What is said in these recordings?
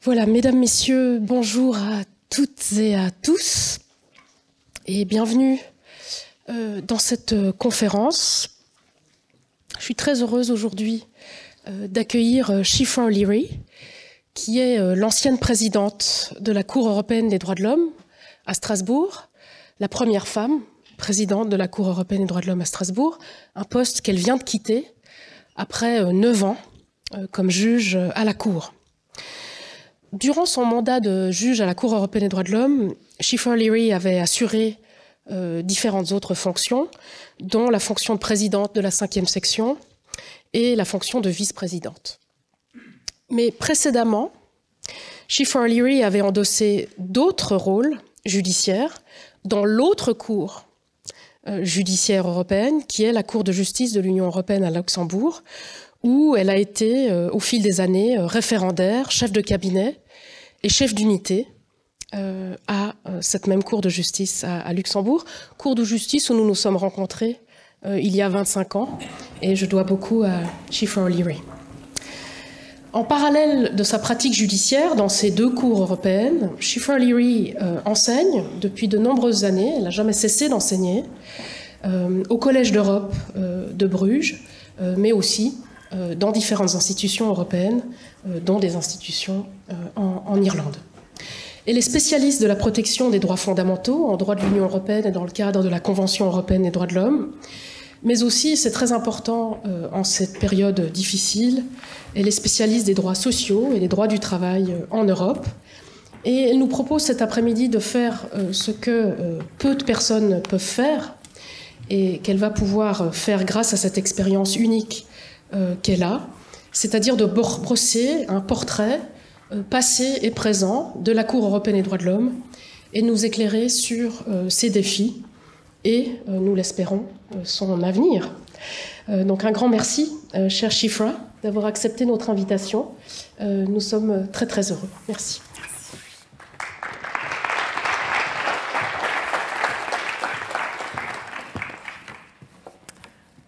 Voilà, mesdames, messieurs, bonjour à toutes et à tous et bienvenue dans cette conférence. Je suis très heureuse aujourd'hui d'accueillir Shifra O'Leary, qui est l'ancienne présidente de la Cour européenne des droits de l'homme à Strasbourg, la première femme présidente de la Cour européenne des droits de l'homme à Strasbourg, un poste qu'elle vient de quitter après 9 ans comme juge à la Cour. Durant son mandat de juge à la Cour européenne des droits de l'homme, Shifra O'Leary avait assuré différentes autres fonctions, dont la fonction de présidente de la 5e section et la fonction de vice-présidente. Mais précédemment, Shifra O'Leary avait endossé d'autres rôles judiciaires dans l'autre cour judiciaire européenne, qui est la Cour de justice de l'Union européenne à Luxembourg, où elle a été, au fil des années, référendaire, chef de cabinet et chef d'unité à cette même Cour de justice à Luxembourg. Cour de justice où nous nous sommes rencontrés il y a 25 ans, et je dois beaucoup à Shifra O'Leary. En parallèle de sa pratique judiciaire dans ces deux cours européennes, Shifra O'Leary enseigne depuis de nombreuses années, elle n'a jamais cessé d'enseigner, au Collège d'Europe de Bruges, mais aussi dans différentes institutions européennes, dont des institutions en Irlande. Elle est spécialiste de la protection des droits fondamentaux en droit de l'Union européenne et dans le cadre de la Convention européenne des droits de l'homme, mais aussi, c'est très important en cette période difficile, elle est spécialiste des droits sociaux et des droits du travail en Europe. Et elle nous propose cet après-midi de faire ce que peu de personnes peuvent faire et qu'elle va pouvoir faire grâce à cette expérience unique qu'elle a, c'est-à-dire de brosser un portrait passé et présent de la Cour européenne des droits de l'homme et nous éclairer sur ses défis et, nous l'espérons, son avenir. Donc un grand merci, chère Shifra, d'avoir accepté notre invitation. Nous sommes très très heureux. Merci.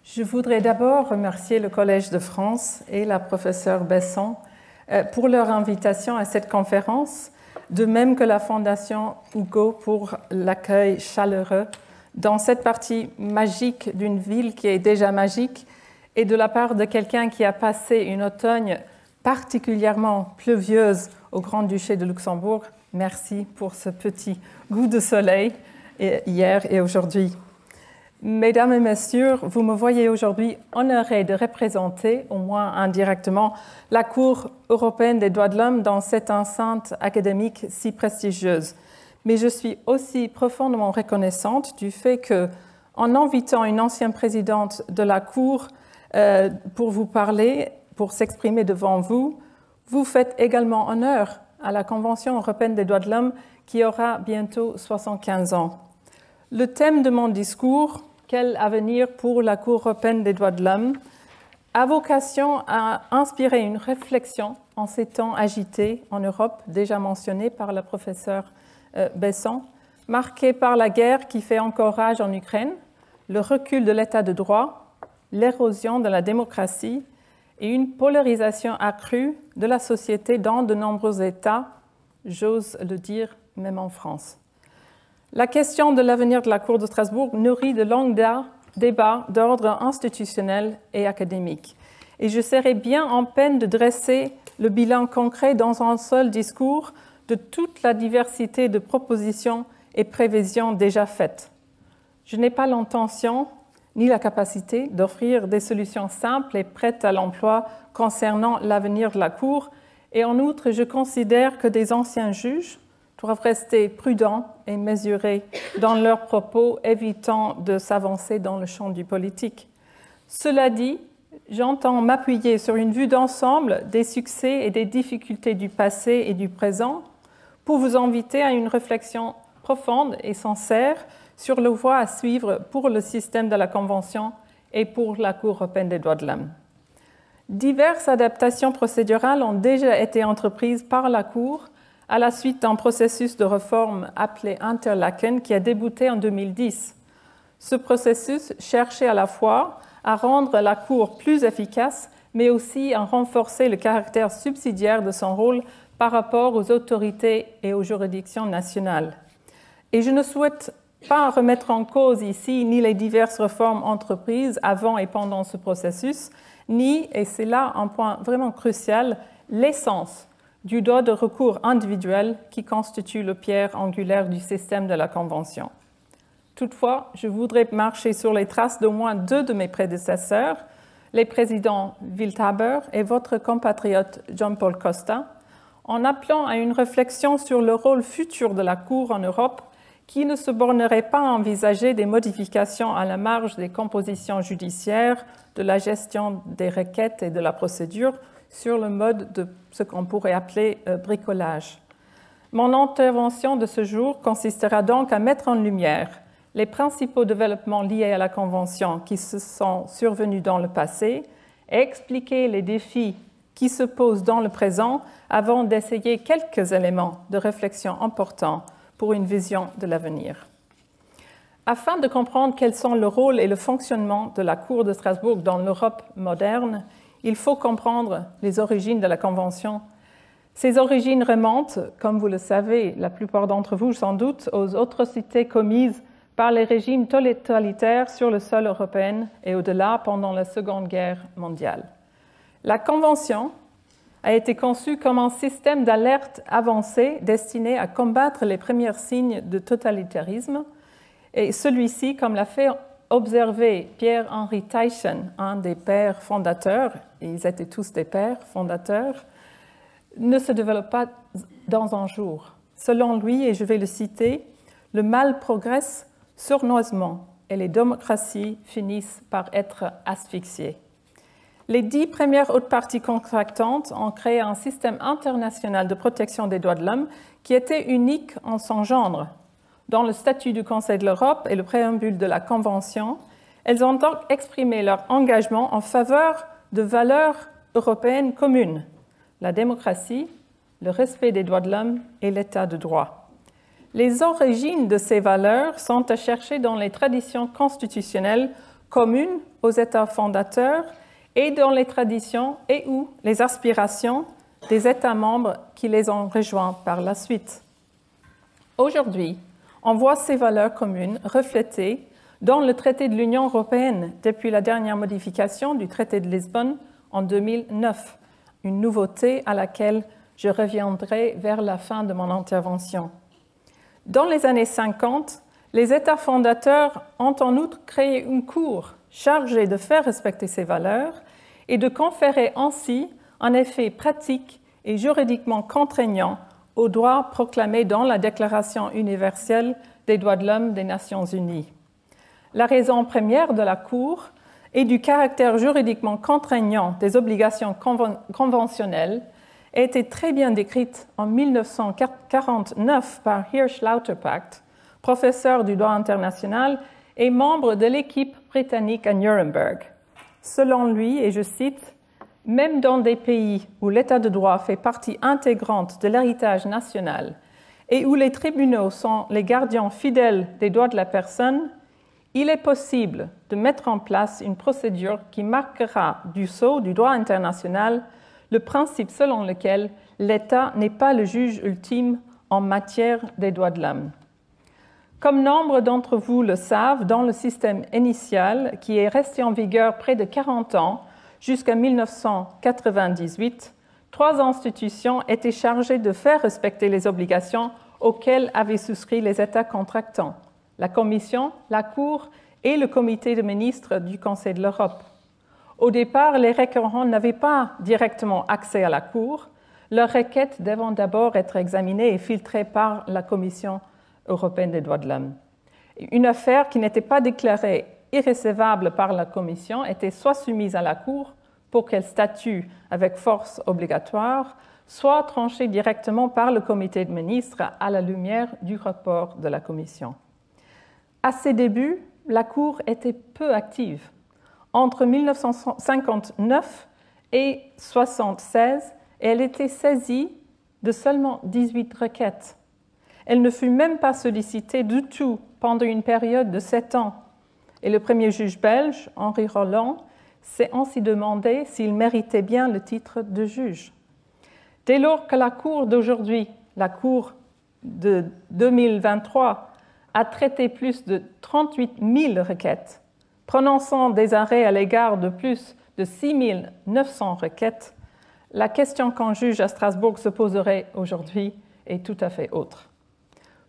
Je voudrais d'abord remercier le Collège de France et la professeure Besson pour leur invitation à cette conférence, de même que la Fondation Hugo pour l'accueil chaleureux dans cette partie magique d'une ville qui est déjà magique et de la part de quelqu'un qui a passé une automne particulièrement pluvieuse au Grand-Duché de Luxembourg. Merci pour ce petit goût de soleil hier et aujourd'hui. Mesdames et messieurs, vous me voyez aujourd'hui honorée de représenter, au moins indirectement, la Cour européenne des droits de l'homme dans cette enceinte académique si prestigieuse. Mais je suis aussi profondément reconnaissante du fait que, en invitant une ancienne présidente de la Cour pour vous parler, pour s'exprimer devant vous, vous faites également honneur à la Convention européenne des droits de l'homme qui aura bientôt 75 ans. Le thème de mon discours, quel avenir pour la Cour européenne des droits de l'homme, a vocation à inspirer une réflexion en ces temps agités en Europe, déjà mentionné par la professeure Besson, marquée par la guerre qui fait encore rage en Ukraine, le recul de l'état de droit, l'érosion de la démocratie et une polarisation accrue de la société dans de nombreux États, j'ose le dire, même en France. La question de l'avenir de la Cour de Strasbourg nourrit de longs débats d'ordre institutionnel et académique. Et je serais bien en peine de dresser le bilan concret dans un seul discours de toute la diversité de propositions et prévisions déjà faites. Je n'ai pas l'intention ni la capacité d'offrir des solutions simples et prêtes à l'emploi concernant l'avenir de la Cour. Et en outre, je considère que des anciens juges doivent rester prudents et mesurés dans leurs propos, évitant de s'avancer dans le champ du politique. Cela dit, j'entends m'appuyer sur une vue d'ensemble des succès et des difficultés du passé et du présent pour vous inviter à une réflexion profonde et sincère sur la voie à suivre pour le système de la Convention et pour la Cour européenne des droits de l'homme. Diverses adaptations procédurales ont déjà été entreprises par la Cour à la suite d'un processus de réforme appelé Interlaken qui a débuté en 2010. Ce processus cherchait à la fois à rendre la Cour plus efficace, mais aussi à renforcer le caractère subsidiaire de son rôle par rapport aux autorités et aux juridictions nationales. Et je ne souhaite pas remettre en cause ici ni les diverses réformes entreprises avant et pendant ce processus, ni, et c'est là un point vraiment crucial, l'essence du droit de recours individuel qui constitue le pierre angulaire du système de la Convention. Toutefois, je voudrais marcher sur les traces d'au moins deux de mes prédécesseurs, les présidents Wildhaber et votre compatriote Jean-Paul Costa, en appelant à une réflexion sur le rôle futur de la Cour en Europe qui ne se bornerait pas à envisager des modifications à la marge des compositions judiciaires, de la gestion des requêtes et de la procédure sur le mode de ce qu'on pourrait appeler bricolage. Mon intervention de ce jour consistera donc à mettre en lumière les principaux développements liés à la Convention qui se sont survenus dans le passé et expliquer les défis qui se posent dans le présent avant d'essayer quelques éléments de réflexion importants pour une vision de l'avenir. Afin de comprendre quels sont le rôle et le fonctionnement de la Cour de Strasbourg dans l'Europe moderne, il faut comprendre les origines de la Convention. Ces origines remontent, comme vous le savez, la plupart d'entre vous sans doute, aux atrocités commises par les régimes totalitaires sur le sol européen et au-delà pendant la Seconde Guerre mondiale. La Convention a été conçue comme un système d'alerte avancé destiné à combattre les premiers signes de totalitarisme, et celui-ci, comme l'a fait observer Pierre-Henri Teichen, un des pères fondateurs, et ils étaient tous des pères fondateurs, ne se développe pas dans un jour. Selon lui, et je vais le citer, le mal progresse sournoisement et les démocraties finissent par être asphyxiées. Les 10 premières hautes parties contractantes ont créé un système international de protection des droits de l'homme qui était unique en son genre. Dans le statut du Conseil de l'Europe et le préambule de la Convention, elles ont donc exprimé leur engagement en faveur de valeurs européennes communes, la démocratie, le respect des droits de l'homme et l'état de droit. Les origines de ces valeurs sont à chercher dans les traditions constitutionnelles communes aux États fondateurs et dans les traditions et ou les aspirations des États membres qui les ont rejoints par la suite. Aujourd'hui, on voit ces valeurs communes reflétées dans le traité de l'Union européenne depuis la dernière modification du traité de Lisbonne en 2009, une nouveauté à laquelle je reviendrai vers la fin de mon intervention. Dans les années 50, les États fondateurs ont en outre créé une cour chargée de faire respecter ces valeurs et de conférer ainsi un effet pratique et juridiquement contraignant aux droits proclamés dans la Déclaration universelle des droits de l'homme des Nations unies. La raison première de la Cour est du caractère juridiquement contraignant des obligations conventionnelles a été très bien décrite en 1949 par Hirsch Lauterpacht, professeur du droit international et membre de l'équipe britannique à Nuremberg. Selon lui, et je cite, « Même dans des pays où l'état de droit fait partie intégrante de l'héritage national et où les tribunaux sont les gardiens fidèles des droits de la personne, il est possible de mettre en place une procédure qui marquera du sceau du droit international le principe selon lequel l'État n'est pas le juge ultime en matière des droits de l'homme. » Comme nombre d'entre vous le savent, dans le système initial, qui est resté en vigueur près de 40 ans, jusqu'à 1998, 3 institutions étaient chargées de faire respecter les obligations auxquelles avaient souscrit les États contractants, la Commission, la Cour et le Comité de ministres du Conseil de l'Europe. Au départ, les requérants n'avaient pas directement accès à la Cour. Leurs requêtes devant d'abord être examinées et filtrées par la Commission européenne des droits de l'homme. Une affaire qui n'était pas déclarée irrécevable par la Commission était soit soumise à la Cour pour qu'elle statue avec force obligatoire, soit tranchée directement par le Comité de ministres à la lumière du rapport de la Commission. À ses débuts, la Cour était peu active. Entre 1959 et 1976, elle était saisie de seulement 18 requêtes. Elle ne fut même pas sollicitée du tout pendant une période de 7 ans. Et le premier juge belge, Henri Rolland, s'est ainsi demandé s'il méritait bien le titre de juge. Dès lors que la Cour d'aujourd'hui, la Cour de 2023, a traité plus de 38 000 requêtes, prononçant des arrêts à l'égard de plus de 6 900 requêtes, la question qu'un juge à Strasbourg se poserait aujourd'hui est tout à fait autre.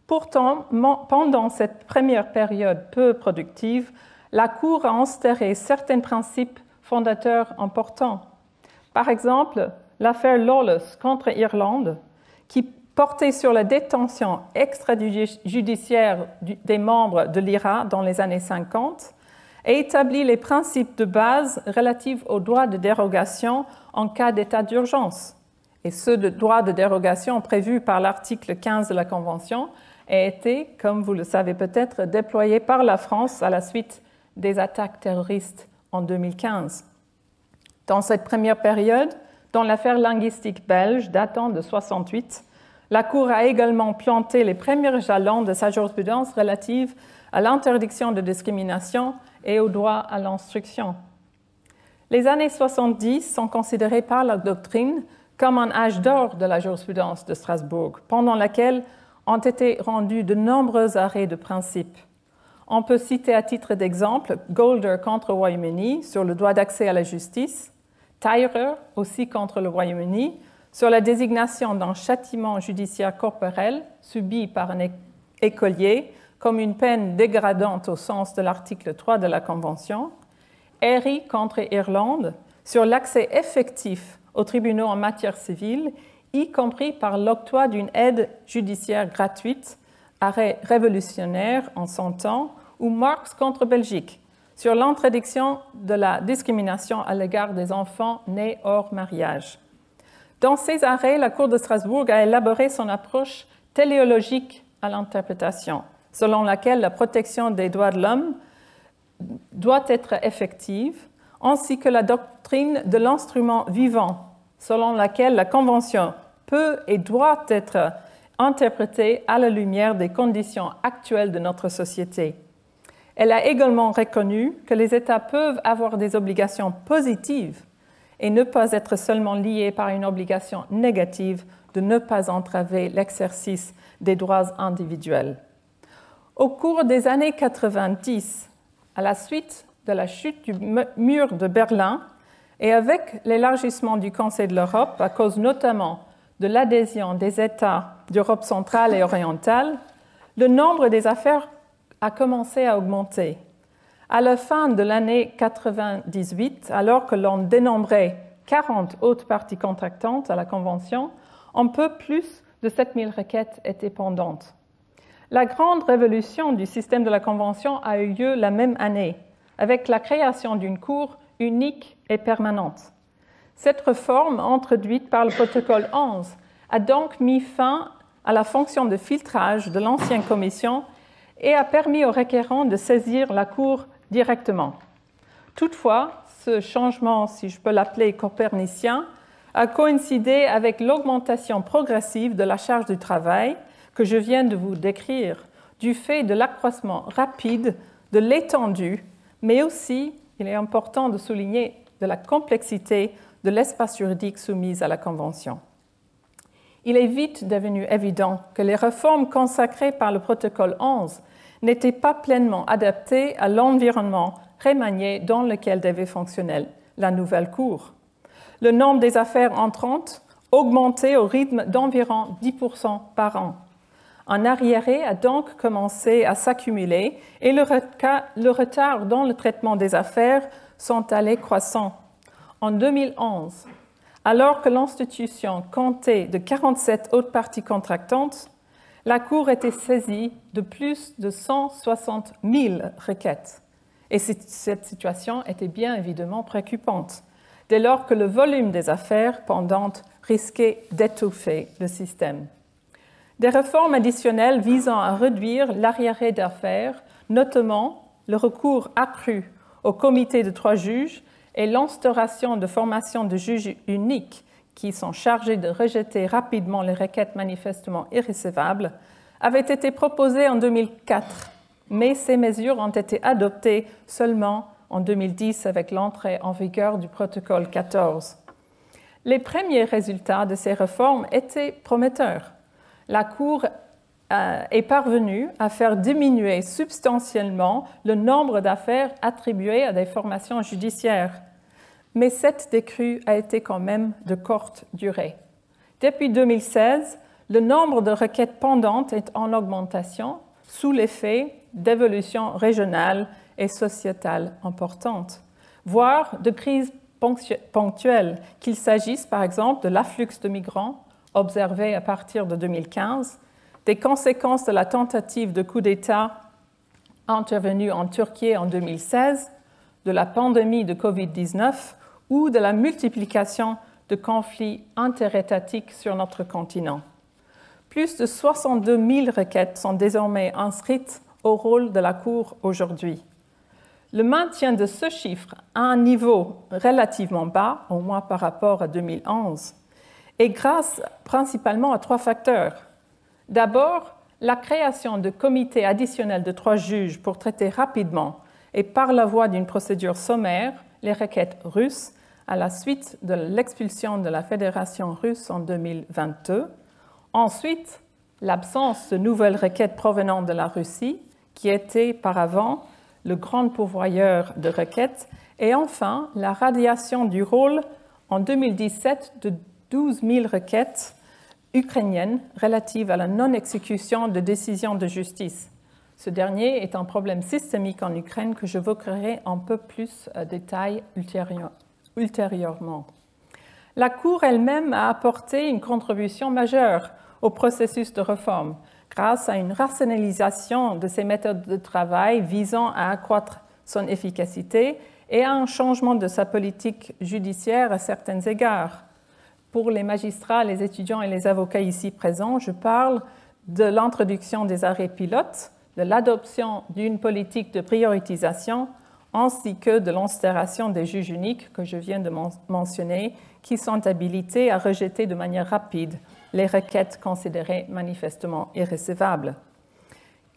Pourtant, pendant cette première période peu productive, la Cour a instauré certains principes fondateurs importants. Par exemple, l'affaire Lawless contre Irlande, qui portait sur la détention extrajudiciaire des membres de l'IRA dans les années 50, a établi les principes de base relatifs aux droits de dérogation en cas d'état d'urgence. Et ce droit de dérogation prévu par l'article 15 de la Convention a été, comme vous le savez peut-être, déployé par la France à la suite des attaques terroristes en 2015. Dans cette première période, dans l'affaire linguistique belge datant de 1968, la Cour a également planté les premiers jalons de sa jurisprudence relative à l'interdiction de discrimination et au droit à l'instruction. Les années 70 sont considérées par la doctrine comme un âge d'or de la jurisprudence de Strasbourg, pendant laquelle ont été rendus de nombreux arrêts de principe. On peut citer à titre d'exemple Golder contre le Royaume-Uni sur le droit d'accès à la justice, Tyrer aussi contre le Royaume-Uni sur la désignation d'un châtiment judiciaire corporel subi par un écolier comme une peine dégradante au sens de l'article 3 de la Convention, Erie contre Irlande sur l'accès effectif aux tribunaux en matière civile, y compris par l'octroi d'une aide judiciaire gratuite, arrêt révolutionnaire en son temps, ou Marx contre Belgique, sur l'interdiction de la discrimination à l'égard des enfants nés hors mariage. Dans ces arrêts, la Cour de Strasbourg a élaboré son approche téléologique à l'interprétation, selon laquelle la protection des droits de l'homme doit être effective, ainsi que la doctrine de l'instrument vivant, selon laquelle la Convention peut et doit être interprétée à la lumière des conditions actuelles de notre société. Elle a également reconnu que les États peuvent avoir des obligations positives et ne pas être seulement liés par une obligation négative de ne pas entraver l'exercice des droits individuels. Au cours des années 90, à la suite de la chute du mur de Berlin et avec l'élargissement du Conseil de l'Europe, à cause notamment de l'adhésion des États d'Europe centrale et orientale, le nombre des affaires a commencé à augmenter. À la fin de l'année 98, alors que l'on dénombrait 40 autres parties contractantes à la Convention, un peu plus de 7000 requêtes étaient pendantes. La grande révolution du système de la Convention a eu lieu la même année, avec la création d'une cour unique et permanente. Cette réforme, introduite par le protocole 11, a donc mis fin à la fonction de filtrage de l'ancienne commission et a permis aux requérants de saisir la Cour directement. Toutefois, ce changement, si je peux l'appeler copernicien, a coïncidé avec l'augmentation progressive de la charge du travail que je viens de vous décrire, du fait de l'accroissement rapide de l'étendue, mais aussi, il est important de souligner, de la complexité de l'espace juridique soumis à la Convention. Il est vite devenu évident que les réformes consacrées par le protocole 11 n'étaient pas pleinement adaptées à l'environnement remanié dans lequel devait fonctionner la nouvelle Cour. Le nombre des affaires entrantes augmentait au rythme d'environ 10% par an. Un arriéré a donc commencé à s'accumuler et le retard dans le traitement des affaires sont allés croissant. En 2011, alors que l'institution comptait de 47 autres parties contractantes, la Cour était saisie de plus de 160 000 requêtes. Et cette situation était bien évidemment préoccupante, dès lors que le volume des affaires pendantes risquait d'étouffer le système. Des réformes additionnelles visant à réduire l'arriéré d'affaires, notamment le recours accru au comité de 3 juges et l'instauration de formations de juges uniques qui sont chargés de rejeter rapidement les requêtes manifestement irrécevables, avaient été proposées en 2004, mais ces mesures ont été adoptées seulement en 2010 avec l'entrée en vigueur du protocole 14. Les premiers résultats de ces réformes étaient prometteurs. La Cour est parvenue à faire diminuer substantiellement le nombre d'affaires attribuées à des formations judiciaires. Mais cette décrue a été quand même de courte durée. Depuis 2016, le nombre de requêtes pendantes est en augmentation sous l'effet d'évolutions régionales et sociétales importantes, voire de crises ponctuelles, qu'il s'agisse par exemple de l'afflux de migrants observé à partir de 2015, des conséquences de la tentative de coup d'État intervenue en Turquie en 2016, de la pandémie de COVID-19 ou de la multiplication de conflits interétatiques sur notre continent. Plus de 62 000 requêtes sont désormais inscrites au rôle de la Cour aujourd'hui. Le maintien de ce chiffre à un niveau relativement bas, au moins par rapport à 2011, est grâce principalement à 3 facteurs. D'abord, la création de comités additionnels de 3 juges pour traiter rapidement et par la voie d'une procédure sommaire les requêtes russes à la suite de l'expulsion de la Fédération russe en 2022. Ensuite, l'absence de nouvelles requêtes provenant de la Russie, qui était par avant le grand pourvoyeur de requêtes, et enfin la radiation du rôle en 2017 de 12 000 requêtes ukrainiennes relatives à la non-exécution de décisions de justice. Ce dernier est un problème systémique en Ukraine que j'évoquerai un peu plus en détail ultérieurement. La Cour elle-même a apporté une contribution majeure au processus de réforme grâce à une rationalisation de ses méthodes de travail visant à accroître son efficacité et à un changement de sa politique judiciaire à certains égards. Pour les magistrats, les étudiants et les avocats ici présents, je parle de l'introduction des arrêts pilotes, de l'adoption d'une politique de prioritisation, ainsi que de l'instauration des juges uniques que je viens de mentionner, qui sont habilités à rejeter de manière rapide les requêtes considérées manifestement irrécevables.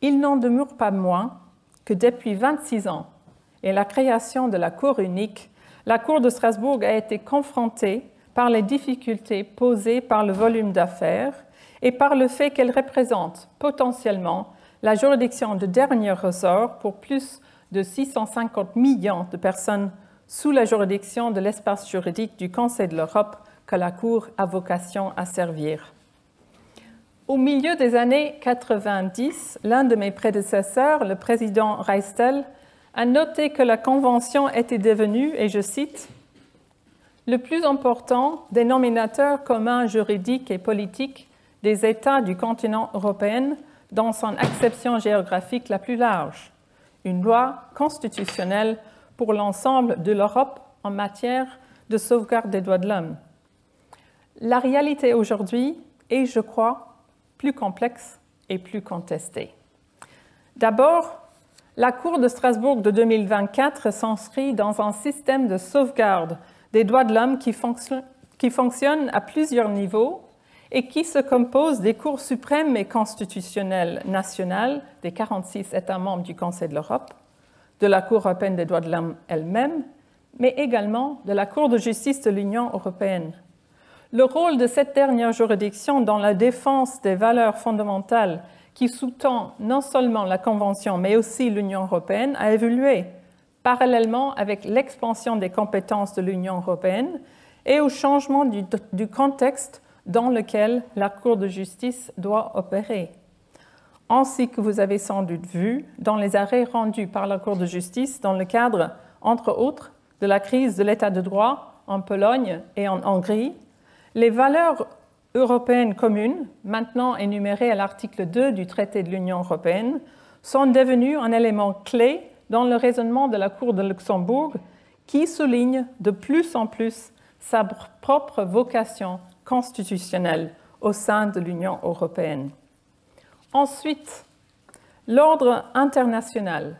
Il n'en demeure pas moins que depuis 26 ans et la création de la Cour unique, la Cour de Strasbourg a été confrontée par les difficultés posées par le volume d'affaires et par le fait qu'elle représente potentiellement la juridiction de dernier ressort pour plus de 650 millions de personnes sous la juridiction de l'espace juridique du Conseil de l'Europe que la Cour a vocation à servir. Au milieu des années 90, l'un de mes prédécesseurs, le président Reistel, a noté que la Convention était devenue, et je cite, « le plus important dénominateur commun juridique et politique des États du continent européen dans son acception géographique la plus large, une loi constitutionnelle pour l'ensemble de l'Europe en matière de sauvegarde des droits de l'homme. » La réalité aujourd'hui est, je crois, plus complexe et plus contestée. D'abord, la Cour de Strasbourg de 2024 s'inscrit dans un système de sauvegarde des droits de l'homme qui fonctionne à plusieurs niveaux et qui se compose des cours suprêmes et constitutionnelles nationales des 46 États membres du Conseil de l'Europe, de la Cour européenne des droits de l'homme elle-même, mais également de la Cour de justice de l'Union européenne. Le rôle de cette dernière juridiction dans la défense des valeurs fondamentales qui sous-tend non seulement la Convention, mais aussi l'Union européenne, a évolué parallèlement avec l'expansion des compétences de l'Union européenne et au changement du contexte dans lequel la Cour de justice doit opérer. Ainsi que vous avez sans doute vu dans les arrêts rendus par la Cour de justice dans le cadre, entre autres, de la crise de l'état de droit en Pologne et en Hongrie, les valeurs européennes communes, maintenant énumérées à l'article 2 du traité de l'Union européenne, sont devenues un élément clé dans le raisonnement de la Cour de Luxembourg qui souligne de plus en plus sa propre vocation constitutionnelle au sein de l'Union européenne. Ensuite, l'ordre international,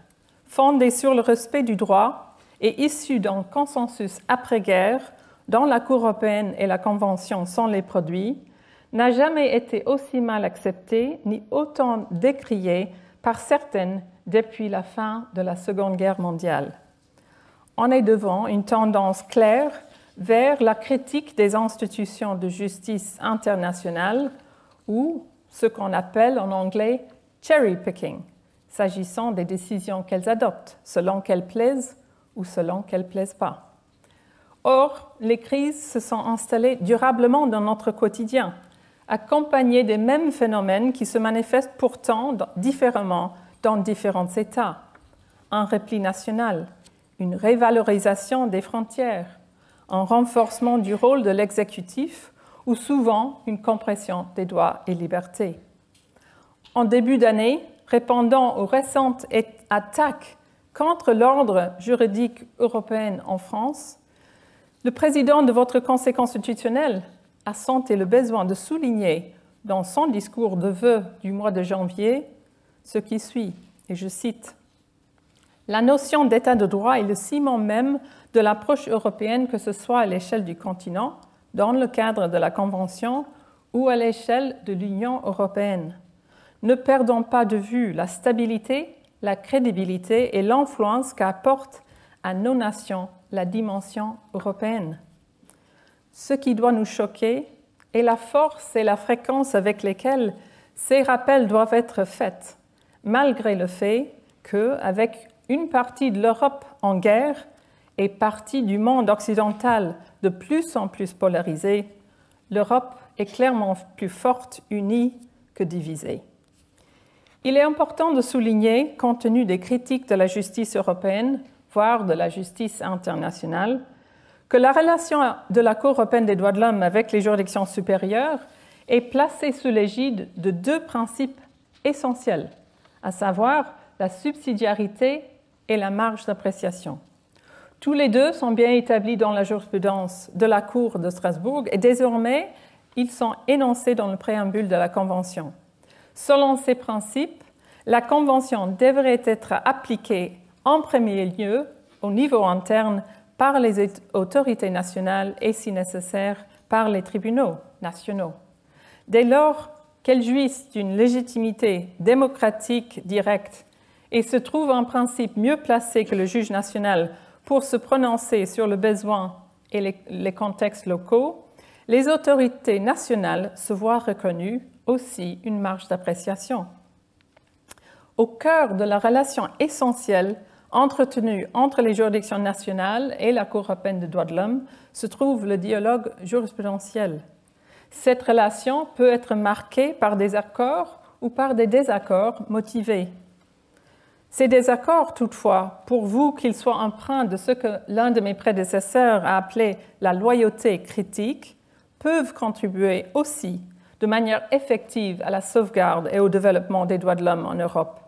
fondé sur le respect du droit et issu d'un consensus après-guerre dont la Cour européenne et la Convention sont les produits, n'a jamais été aussi mal accepté ni autant décrié par certaines depuis la fin de la Seconde Guerre mondiale. On est devant une tendance claire vers la critique des institutions de justice internationale ou ce qu'on appelle en anglais cherry picking, s'agissant des décisions qu'elles adoptent, selon qu'elles plaisent ou selon qu'elles ne plaisent pas. Or, les crises se sont installées durablement dans notre quotidien, accompagnées des mêmes phénomènes qui se manifestent pourtant différemment dans différents États. Un repli national, une révalorisation des frontières, un renforcement du rôle de l'exécutif ou souvent une compression des droits et libertés. En début d'année, répondant aux récentes attaques contre l'ordre juridique européen en France, le président de votre Conseil constitutionnel a senti le besoin de souligner dans son discours de vœux du mois de janvier ce qui suit, et je cite, « La notion d'état de droit est le ciment même de l'approche européenne, que ce soit à l'échelle du continent, dans le cadre de la Convention ou à l'échelle de l'Union européenne. Ne perdons pas de vue la stabilité, la crédibilité et l'influence qu'apporte à nos nations la dimension européenne. Ce qui doit nous choquer est la force et la fréquence avec lesquelles ces rappels doivent être faits, malgré le fait qu'avec une partie de l'Europe en guerre et partie du monde occidental de plus en plus polarisée, l'Europe est clairement plus forte unie que divisée. Il est important de souligner, compte tenu des critiques de la justice européenne, voire de la justice internationale, que la relation de la Cour européenne des droits de l'homme avec les juridictions supérieures est placée sous l'égide de deux principes essentiels, à savoir la subsidiarité et la marge d'appréciation. Tous les deux sont bien établis dans la jurisprudence de la Cour de Strasbourg et désormais, ils sont énoncés dans le préambule de la Convention. Selon ces principes, la Convention devrait être appliquée en premier lieu au niveau interne par les autorités nationales et, si nécessaire, par les tribunaux nationaux. Dès lors qu'elle jouisse d'une légitimité démocratique directe et se trouve en principe mieux placée que le juge national pour se prononcer sur le besoin et les contextes locaux, les autorités nationales se voient reconnues aussi une marge d'appréciation. Au cœur de la relation essentielle entretenue entre les juridictions nationales et la Cour européenne des droits de l'homme se trouve le dialogue jurisprudentiel. Cette relation peut être marquée par des accords ou par des désaccords motivés. Ces désaccords, toutefois, pourvu qu'ils soient empreints de ce que l'un de mes prédécesseurs a appelé la loyauté critique, peuvent contribuer aussi de manière effective à la sauvegarde et au développement des droits de l'homme en Europe.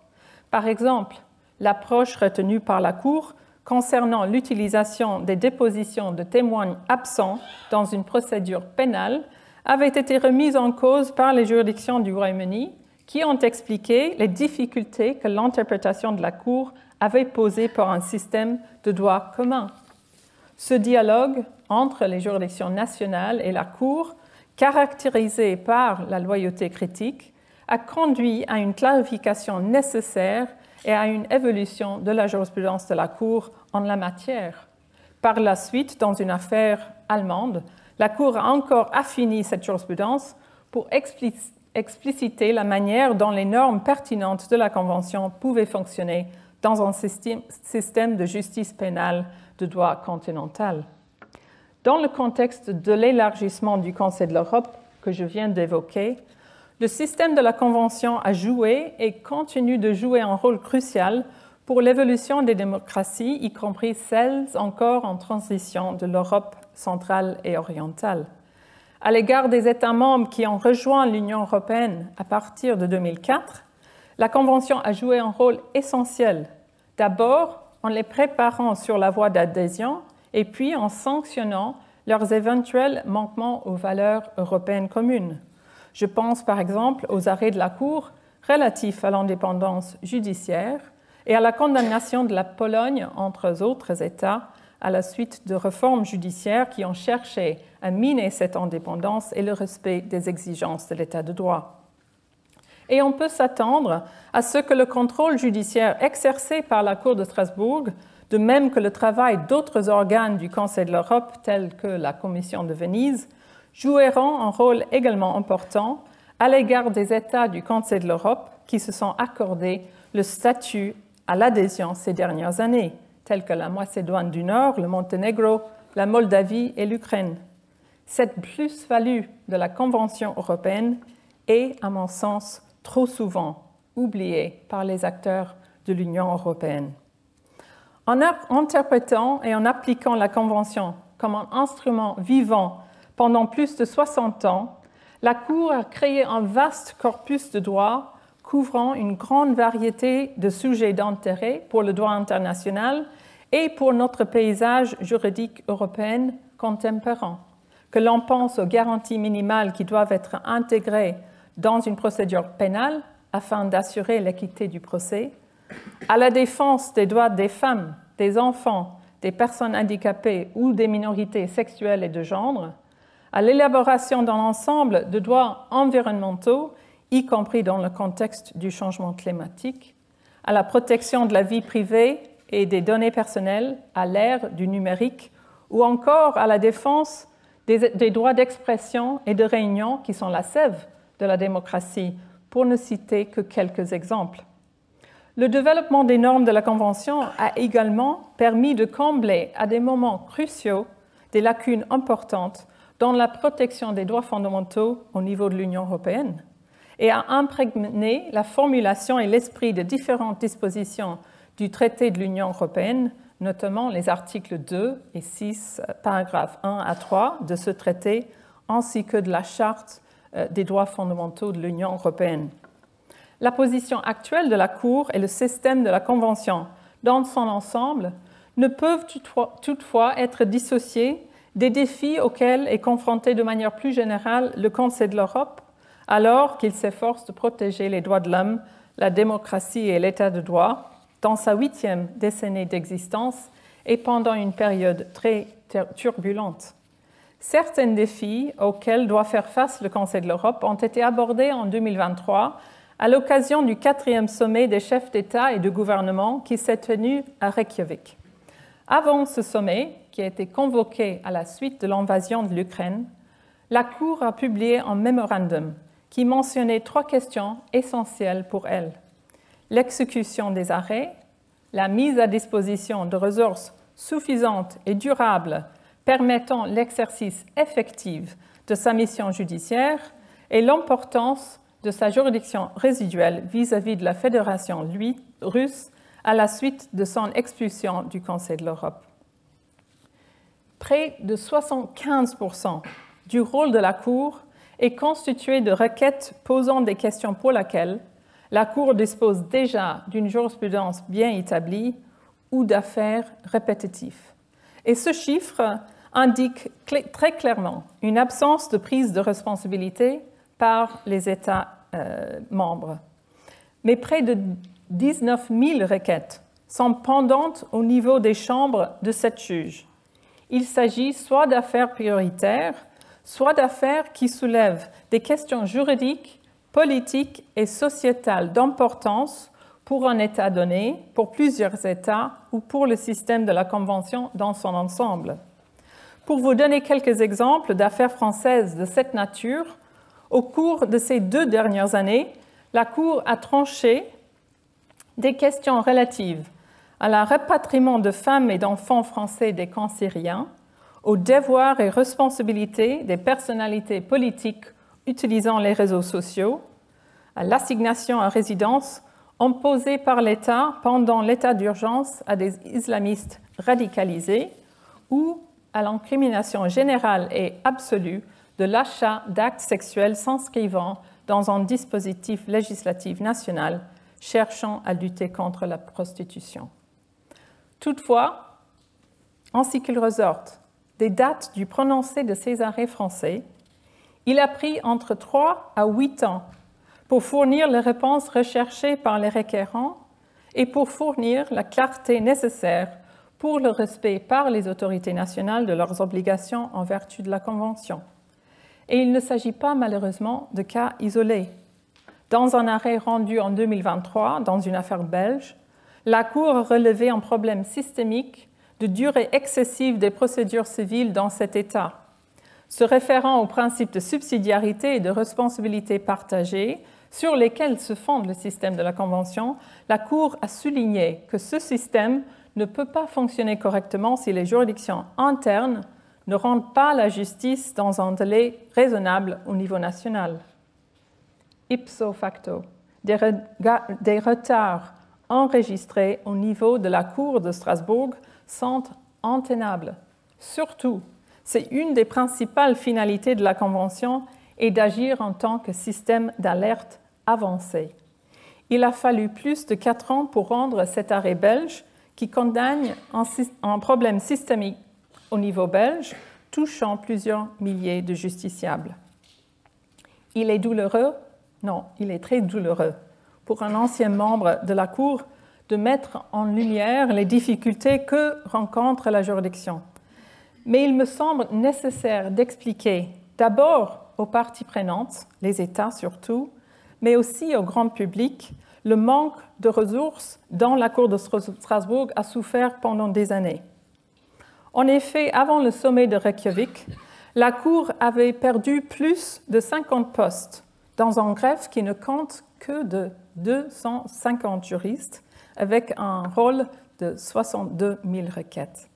Par exemple, l'approche retenue par la Cour concernant l'utilisation des dépositions de témoins absents dans une procédure pénale avait été remise en cause par les juridictions du Royaume-Uni qui ont expliqué les difficultés que l'interprétation de la Cour avait posées pour un système de droit commun. Ce dialogue entre les juridictions nationales et la Cour, caractérisé par la loyauté critique, a conduit à une clarification nécessaire et à une évolution de la jurisprudence de la Cour en la matière. Par la suite, dans une affaire allemande, la Cour a encore affiné cette jurisprudence pour expliciter la manière dont les normes pertinentes de la Convention pouvaient fonctionner dans un système de justice pénale de droit continental. Dans le contexte de l'élargissement du Conseil de l'Europe que je viens d'évoquer, le système de la Convention a joué et continue de jouer un rôle crucial pour l'évolution des démocraties, y compris celles encore en transition de l'Europe centrale et orientale. À l'égard des États membres qui ont rejoint l'Union européenne à partir de 2004, la Convention a joué un rôle essentiel, d'abord en les préparant sur la voie d'adhésion et puis en sanctionnant leurs éventuels manquements aux valeurs européennes communes. Je pense par exemple aux arrêts de la Cour relatifs à l'indépendance judiciaire et à la condamnation de la Pologne, entre autres États, à la suite de réformes judiciaires qui ont cherché à miner cette indépendance et le respect des exigences de l'État de droit. Et on peut s'attendre à ce que le contrôle judiciaire exercé par la Cour de Strasbourg de même que le travail d'autres organes du Conseil de l'Europe, tels que la Commission de Venise, joueront un rôle également important à l'égard des États du Conseil de l'Europe qui se sont accordés le statut à l'adhésion ces dernières années, tels que la Macédoine du Nord, le Monténégro, la Moldavie et l'Ukraine. Cette plus-value de la Convention européenne est, à mon sens, trop souvent oubliée par les acteurs de l'Union européenne. En interprétant et en appliquant la Convention comme un instrument vivant pendant plus de 60 ans, la Cour a créé un vaste corpus de droits couvrant une grande variété de sujets d'intérêt pour le droit international et pour notre paysage juridique européen contemporain, que l'on pense aux garanties minimales qui doivent être intégrées dans une procédure pénale afin d'assurer l'équité du procès, à la défense des droits des femmes, des enfants, des personnes handicapées ou des minorités sexuelles et de genre, à l'élaboration d'un ensemble de droits environnementaux, y compris dans le contexte du changement climatique, à la protection de la vie privée et des données personnelles à l'ère du numérique, ou encore à la défense des droits d'expression et de réunion qui sont la sève de la démocratie, pour ne citer que quelques exemples. Le développement des normes de la Convention a également permis de combler à des moments cruciaux des lacunes importantes dans la protection des droits fondamentaux au niveau de l'Union européenne et a imprégné la formulation et l'esprit de différentes dispositions du traité de l'Union européenne, notamment les articles 2 et 6, paragraphes 1 à 3 de ce traité, ainsi que de la Charte des droits fondamentaux de l'Union européenne. La position actuelle de la Cour et le système de la Convention dans son ensemble ne peuvent toutefois être dissociés des défis auxquels est confronté de manière plus générale le Conseil de l'Europe, alors qu'il s'efforce de protéger les droits de l'homme, la démocratie et l'état de droit dans sa 8e décennie d'existence et pendant une période très turbulente. Certains défis auxquels doit faire face le Conseil de l'Europe ont été abordés en 2023 à l'occasion du 4e sommet des chefs d'État et de gouvernement qui s'est tenu à Reykjavik. Avant ce sommet, qui a été convoqué à la suite de l'invasion de l'Ukraine, la Cour a publié un mémorandum qui mentionnait 3 questions essentielles pour elle: l'exécution des arrêts, la mise à disposition de ressources suffisantes et durables permettant l'exercice effectif de sa mission judiciaire et l'importance de sa juridiction résiduelle vis-à-vis de la Fédération russe à la suite de son expulsion du Conseil de l'Europe. Près de 75% du rôle de la Cour est constitué de requêtes posant des questions pour lesquelles la Cour dispose déjà d'une jurisprudence bien établie ou d'affaires répétitives. Et ce chiffre indique très clairement une absence de prise de responsabilité par les États membres. Mais près de 19 000 requêtes sont pendantes au niveau des chambres de 7 juges. Il s'agit soit d'affaires prioritaires, soit d'affaires qui soulèvent des questions juridiques, politiques et sociétales d'importance pour un État donné, pour plusieurs États ou pour le système de la Convention dans son ensemble. Pour vous donner quelques exemples d'affaires françaises de cette nature, au cours de ces 2 dernières années, la Cour a tranché des questions relatives à la rapatriement de femmes et d'enfants français des camps syriens, aux devoirs et responsabilités des personnalités politiques utilisant les réseaux sociaux, à l'assignation à résidence imposée par l'État pendant l'état d'urgence à des islamistes radicalisés ou à l'incrimination générale et absolue de l'achat d'actes sexuels s'inscrivant dans un dispositif législatif national cherchant à lutter contre la prostitution. Toutefois, ainsi qu'il ressorte des dates du prononcé de ces arrêts français, il a pris entre 3 à 8 ans pour fournir les réponses recherchées par les requérants et pour fournir la clarté nécessaire pour le respect par les autorités nationales de leurs obligations en vertu de la Convention. Et il ne s'agit pas malheureusement de cas isolés. Dans un arrêt rendu en 2023, dans une affaire belge, la Cour a relevé un problème systémique de durée excessive des procédures civiles dans cet État. Se référant aux principes de subsidiarité et de responsabilité partagée sur lesquels se fonde le système de la Convention, la Cour a souligné que ce système ne peut pas fonctionner correctement si les juridictions internes ne rendent pas la justice dans un délai raisonnable au niveau national. Ipso facto, des retards enregistrés au niveau de la Cour de Strasbourg sont intenables. Surtout, c'est une des principales finalités de la Convention est d'agir en tant que système d'alerte avancé. Il a fallu plus de 4 ans pour rendre cet arrêt belge qui condamne un problème systémique au niveau belge, touchant plusieurs milliers de justiciables. Il est douloureux? Non, il est très douloureux pour un ancien membre de la Cour de mettre en lumière les difficultés que rencontre la juridiction. Mais il me semble nécessaire d'expliquer d'abord aux parties prenantes, les États surtout, mais aussi au grand public, le manque de ressources dont la Cour de Strasbourg a souffert pendant des années. En effet, avant le sommet de Reykjavik, la Cour avait perdu plus de 50 postes dans un greffe qui ne compte que de 250 juristes, avec un rôle de 62 000 requêtes.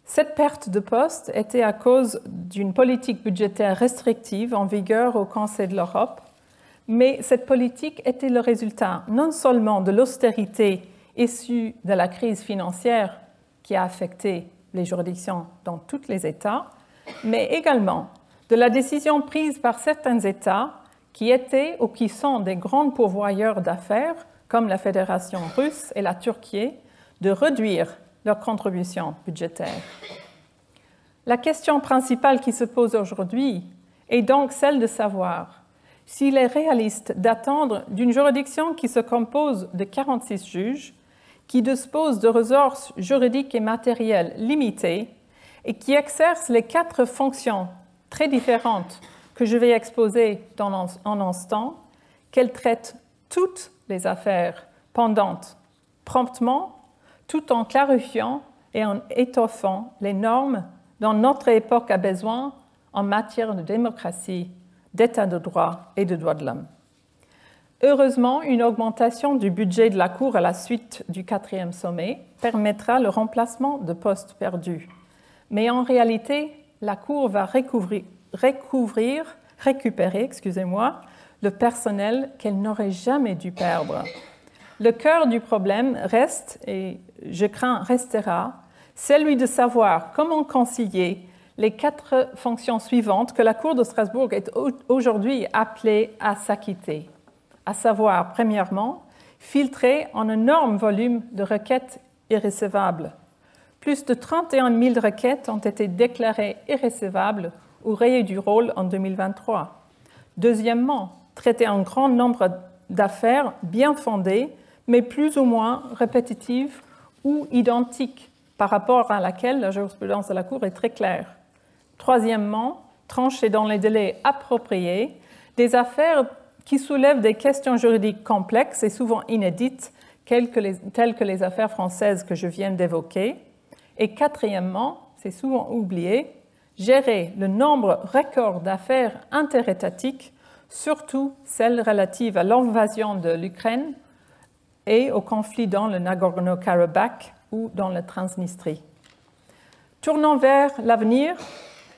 Cette perte de poste était à cause d'une politique budgétaire restrictive en vigueur au Conseil de l'Europe, mais cette politique était le résultat non seulement de l'austérité issue de la crise financière qui a affecté les juridictions dans tous les États, mais également de la décision prise par certains États qui étaient ou qui sont des grands pourvoyeurs d'affaires, comme la Fédération russe et la Turquie, de réduire leur contribution budgétaire. La question principale qui se pose aujourd'hui est donc celle de savoir s'il est réaliste d'attendre d'une juridiction qui se compose de 46 juges, qui dispose de ressources juridiques et matérielles limitées et qui exerce les 4 fonctions très différentes que je vais exposer dans un instant, qu'elle traite toutes les affaires pendantes promptement, tout en clarifiant et en étoffant les normes dont notre époque a besoin en matière de démocratie, d'état de droit et de droits de l'homme. Heureusement, une augmentation du budget de la Cour à la suite du 4e sommet permettra le remplacement de postes perdus. Mais en réalité, la Cour va récupérer le personnel qu'elle n'aurait jamais dû perdre. Le cœur du problème reste, et je crains restera, celui de savoir comment concilier les 4 fonctions suivantes que la Cour de Strasbourg est aujourd'hui appelée à s'acquitter, à savoir, premièrement, filtrer un énorme volume de requêtes irrécevables. Plus de 31 000 requêtes ont été déclarées irrécevables ou rayées du rôle en 2023. Deuxièmement, traiter un grand nombre d'affaires bien fondées, mais plus ou moins répétitives ou identiques, par rapport à laquelle la jurisprudence de la Cour est très claire. Troisièmement, trancher dans les délais appropriés des affaires qui soulèvent des questions juridiques complexes et souvent inédites, telles que les affaires françaises que je viens d'évoquer. Et quatrièmement, c'est souvent oublié, gérer le nombre record d'affaires interétatiques, surtout celles relatives à l'invasion de l'Ukraine et au conflit dans le Nagorno-Karabakh ou dans la Transnistrie. Tournons vers l'avenir.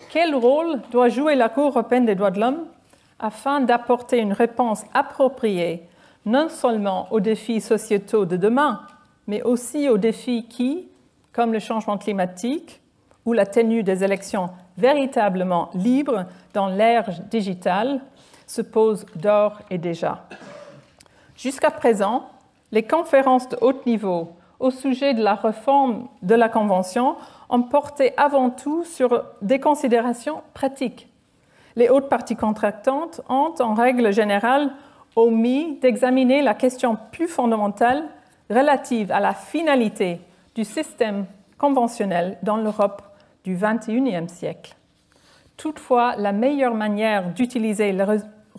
Quel rôle doit jouer la Cour européenne des droits de l'homme afin d'apporter une réponse appropriée non seulement aux défis sociétaux de demain, mais aussi aux défis qui, comme le changement climatique ou la tenue des élections véritablement libres dans l'ère digitale, se posent d'ores et déjà. Jusqu'à présent, les conférences de haut niveau au sujet de la réforme de la Convention ont porté avant tout sur des considérations pratiques. Les hautes parties contractantes ont, en règle générale, omis d'examiner la question plus fondamentale relative à la finalité du système conventionnel dans l'Europe du XXIe siècle. Toutefois, la meilleure manière d'utiliser les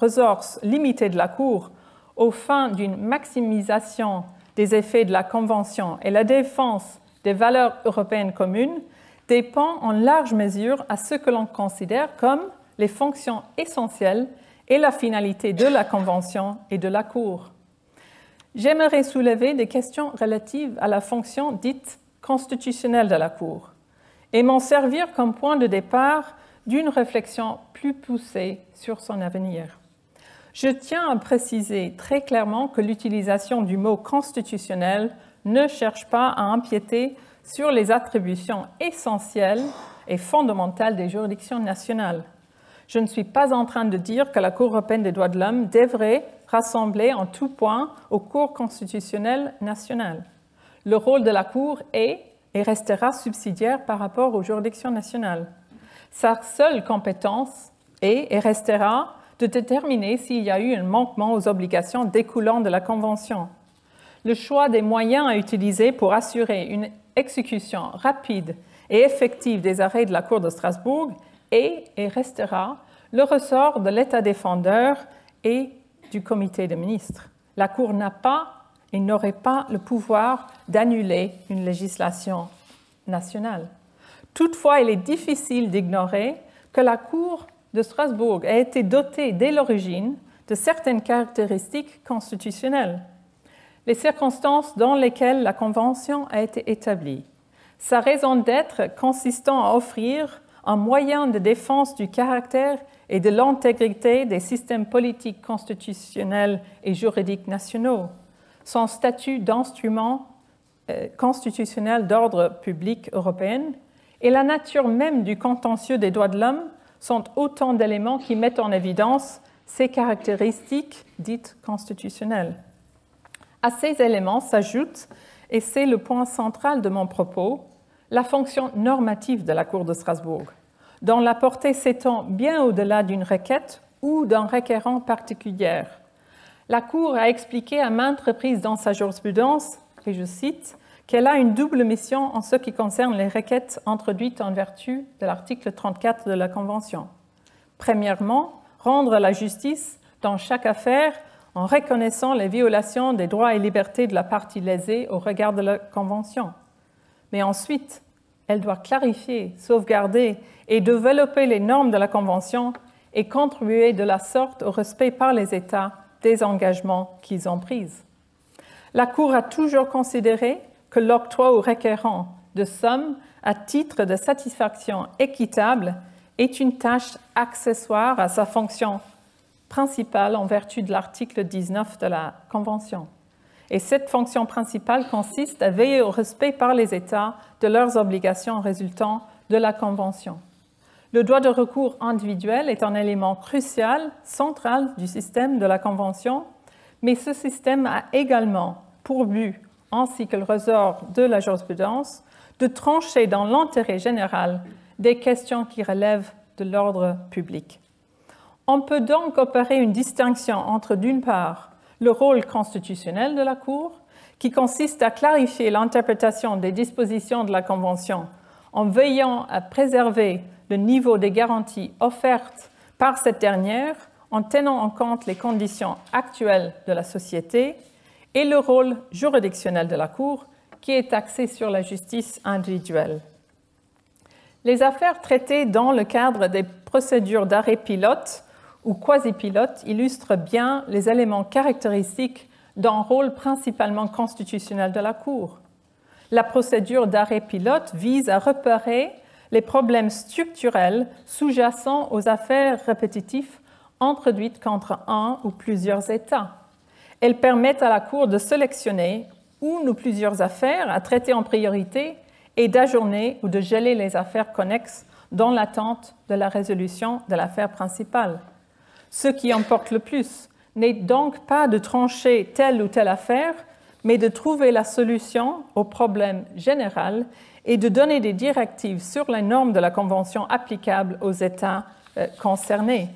ressources limitées de la Cour aux fins d'une maximisation des effets de la Convention et la défense des valeurs européennes communes dépend en large mesure à ce que l'on considère comme les fonctions essentielles et la finalité de la Convention et de la Cour. J'aimerais soulever des questions relatives à la fonction dite constitutionnelle de la Cour et m'en servir comme point de départ d'une réflexion plus poussée sur son avenir. Je tiens à préciser très clairement que l'utilisation du mot constitutionnel ne cherche pas à empiéter sur les attributions essentielles et fondamentales des juridictions nationales. Je ne suis pas en train de dire que la Cour européenne des droits de l'homme devrait rassembler en tout point aux cours constitutionnelles nationales. Le rôle de la Cour est et restera subsidiaire par rapport aux juridictions nationales. Sa seule compétence est et restera de déterminer s'il y a eu un manquement aux obligations découlant de la Convention. Le choix des moyens à utiliser pour assurer une exécution rapide et effective des arrêts de la Cour de Strasbourg est et restera le ressort de l'État défendeur et du comité des ministres. La Cour n'a pas et n'aurait pas le pouvoir d'annuler une législation nationale. Toutefois, il est difficile d'ignorer que la Cour de Strasbourg a été dotée dès l'origine de certaines caractéristiques constitutionnelles. Les circonstances dans lesquelles la Convention a été établie, sa raison d'être consistant à offrir un moyen de défense du caractère et de l'intégrité des systèmes politiques constitutionnels et juridiques nationaux, son statut d'instrument constitutionnel d'ordre public européen et la nature même du contentieux des droits de l'homme sont autant d'éléments qui mettent en évidence ces caractéristiques dites constitutionnelles. À ces éléments s'ajoute, et c'est le point central de mon propos, la fonction normative de la Cour de Strasbourg, dont la portée s'étend bien au-delà d'une requête ou d'un requérant particulier. La Cour a expliqué à maintes reprises dans sa jurisprudence, et je cite, qu'elle a une double mission en ce qui concerne les requêtes introduites en vertu de l'article 34 de la Convention. Premièrement, rendre la justice dans chaque affaire en reconnaissant les violations des droits et libertés de la partie lésée au regard de la Convention. Mais ensuite, elle doit clarifier, sauvegarder et développer les normes de la Convention et contribuer de la sorte au respect par les États des engagements qu'ils ont pris. La Cour a toujours considéré que l'octroi aux requérants de sommes à titre de satisfaction équitable est une tâche accessoire à sa fonction principale en vertu de l'article 19 de la Convention. Et cette fonction principale consiste à veiller au respect par les États de leurs obligations résultant de la Convention. Le droit de recours individuel est un élément crucial, central du système de la Convention, mais ce système a également pour but, ainsi que le ressort de la jurisprudence, de trancher dans l'intérêt général des questions qui relèvent de l'ordre public. On peut donc opérer une distinction entre, d'une part, le rôle constitutionnel de la Cour, qui consiste à clarifier l'interprétation des dispositions de la Convention en veillant à préserver le niveau des garanties offertes par cette dernière en tenant en compte les conditions actuelles de la société, et le rôle juridictionnel de la Cour, qui est axé sur la justice individuelle. Les affaires traitées dans le cadre des procédures d'arrêt pilote ou quasi-pilote illustrent bien les éléments caractéristiques d'un rôle principalement constitutionnel de la Cour. La procédure d'arrêt pilote vise à repérer les problèmes structurels sous-jacents aux affaires répétitives introduites contre un ou plusieurs États. Elles permettent à la Cour de sélectionner une ou plusieurs affaires à traiter en priorité et d'ajourner ou de geler les affaires connexes dans l'attente de la résolution de l'affaire principale. Ce qui importe le plus n'est donc pas de trancher telle ou telle affaire, mais de trouver la solution au problème général et de donner des directives sur les normes de la Convention applicables aux États concernés.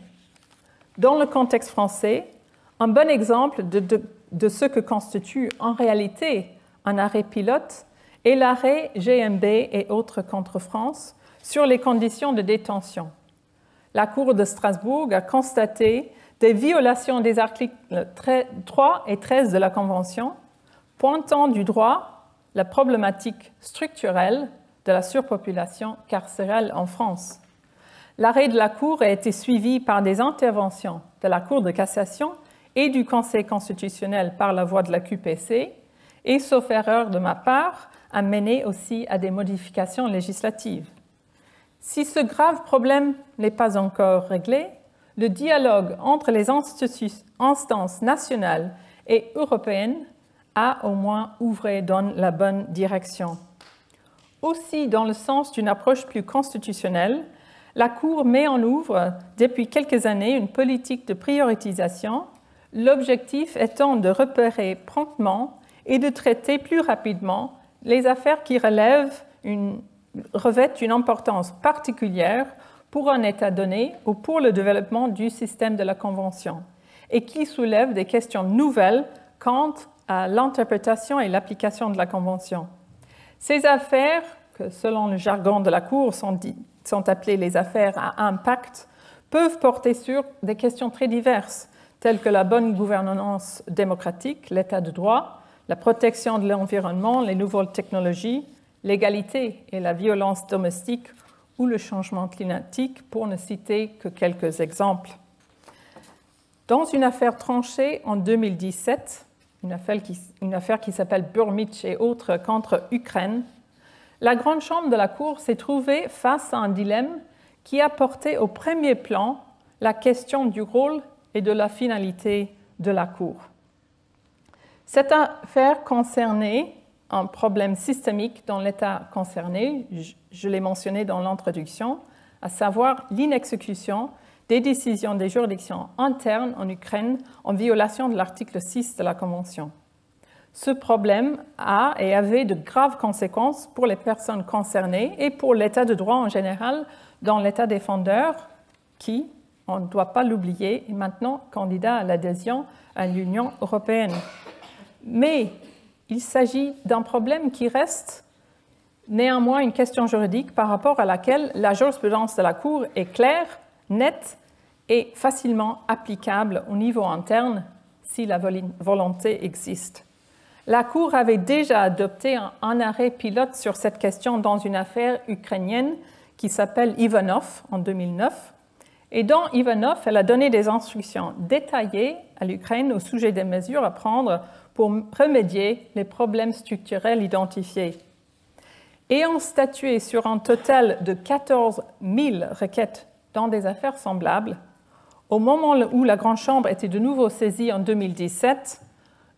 Dans le contexte français, un bon exemple de ce que constitue en réalité un arrêt pilote est l'arrêt GMB et autres contre France sur les conditions de détention. La Cour de Strasbourg a constaté des violations des articles 3 et 13 de la Convention, pointant du doigt la problématique structurelle de la surpopulation carcérale en France. L'arrêt de la Cour a été suivi par des interventions de la Cour de cassation et du Conseil constitutionnel par la voie de la QPC, et, sauf erreur de ma part, a mené aussi à des modifications législatives. Si ce grave problème n'est pas encore réglé, le dialogue entre les instances nationales et européennes a au moins ouvré dans la bonne direction. Aussi, dans le sens d'une approche plus constitutionnelle, la Cour met en œuvre depuis quelques années une politique de prioritisation, l'objectif étant de repérer promptement et de traiter plus rapidement les affaires qui revêtent une importance particulière pour un État donné ou pour le développement du système de la Convention et qui soulèvent des questions nouvelles quant à l'interprétation et l'application de la Convention. Ces affaires, que selon le jargon de la Cour sont appelées les affaires à impact, peuvent porter sur des questions très diverses, telles que la bonne gouvernance démocratique, l'état de droit, la protection de l'environnement, les nouvelles technologies, l'égalité et la violence domestique ou le changement climatique, pour ne citer que quelques exemples. Dans une affaire tranchée en 2017, une affaire qui s'appelle Burmich et autres contre Ukraine, la Grande Chambre de la Cour s'est trouvée face à un dilemme qui a porté au premier plan la question du rôle et de la finalité de la Cour. Cette affaire concernait un problème systémique dans l'État concerné, je l'ai mentionné dans l'introduction, à savoir l'inexécution des décisions des juridictions internes en Ukraine en violation de l'article 6 de la Convention. Ce problème a et avait de graves conséquences pour les personnes concernées et pour l'État de droit en général dans l'État défendeur qui, on ne doit pas l'oublier, est maintenant candidat à l'adhésion à l'Union européenne. Mais il s'agit d'un problème qui reste néanmoins une question juridique par rapport à laquelle la jurisprudence de la Cour est claire, nette et facilement applicable au niveau interne si la volonté existe. La Cour avait déjà adopté un arrêt pilote sur cette question dans une affaire ukrainienne qui s'appelle Ivanov en 2009. Et dans Ivanov, elle a donné des instructions détaillées à l'Ukraine au sujet des mesures à prendre pour remédier les problèmes structurels identifiés. Ayant statué sur un total de 14 000 requêtes dans des affaires semblables, au moment où la Grande Chambre était de nouveau saisie en 2017,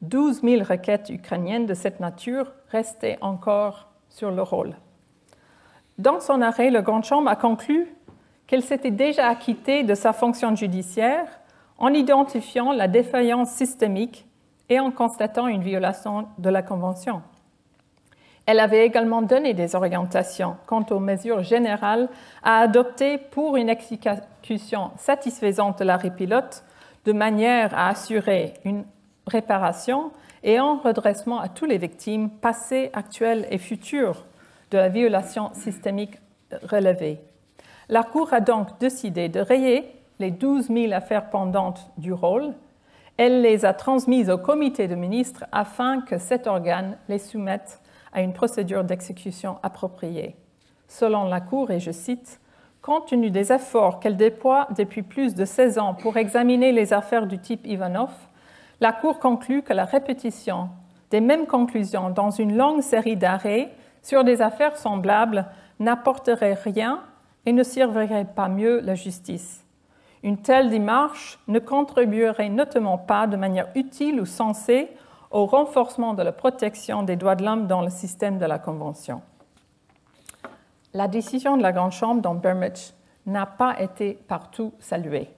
12 000 requêtes ukrainiennes de cette nature restaient encore sur le rôle. Dans son arrêt, la Grande Chambre a conclu qu'elle s'était déjà acquittée de sa fonction judiciaire en identifiant la défaillance systémique et en constatant une violation de la Convention. Elle avait également donné des orientations quant aux mesures générales à adopter pour une exécution satisfaisante de l'arrêt pilote, de manière à assurer une réparation et un redressement à toutes les victimes passées, actuelles et futures de la violation systémique relevée. La Cour a donc décidé de rayer les 12 000 affaires pendantes du rôle. Elle les a transmises au comité de ministres afin que cet organe les soumette à une procédure d'exécution appropriée. Selon la Cour, et je cite, « Compte tenu des efforts qu'elle déploie depuis plus de 16 ans pour examiner les affaires du type Ivanov, la Cour conclut que la répétition des mêmes conclusions dans une longue série d'arrêts sur des affaires semblables n'apporterait rien et ne servirait pas mieux la justice. Une telle démarche ne contribuerait notamment pas de manière utile ou sensée au renforcement de la protection des droits de l'homme dans le système de la Convention. » La décision de la Grande Chambre dans Burmich n'a pas été partout saluée.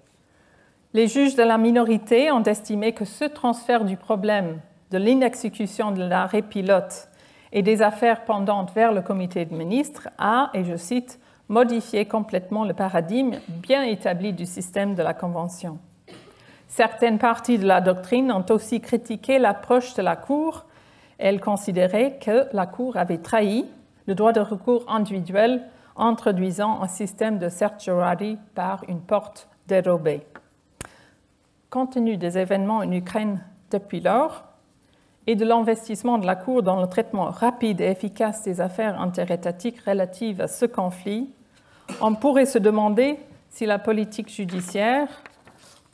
Les juges de la minorité ont estimé que ce transfert du problème de l'inexécution de l'arrêt pilote et des affaires pendantes vers le comité de ministres a, et je cite, modifié complètement le paradigme bien établi du système de la Convention. Certaines parties de la doctrine ont aussi critiqué l'approche de la Cour. Elles considéraient que la Cour avait trahi le droit de recours individuel introduisant un système de certiorari par une porte dérobée. Compte tenu des événements en Ukraine depuis lors, et de l'investissement de la Cour dans le traitement rapide et efficace des affaires interétatiques relatives à ce conflit, on pourrait se demander si la politique judiciaire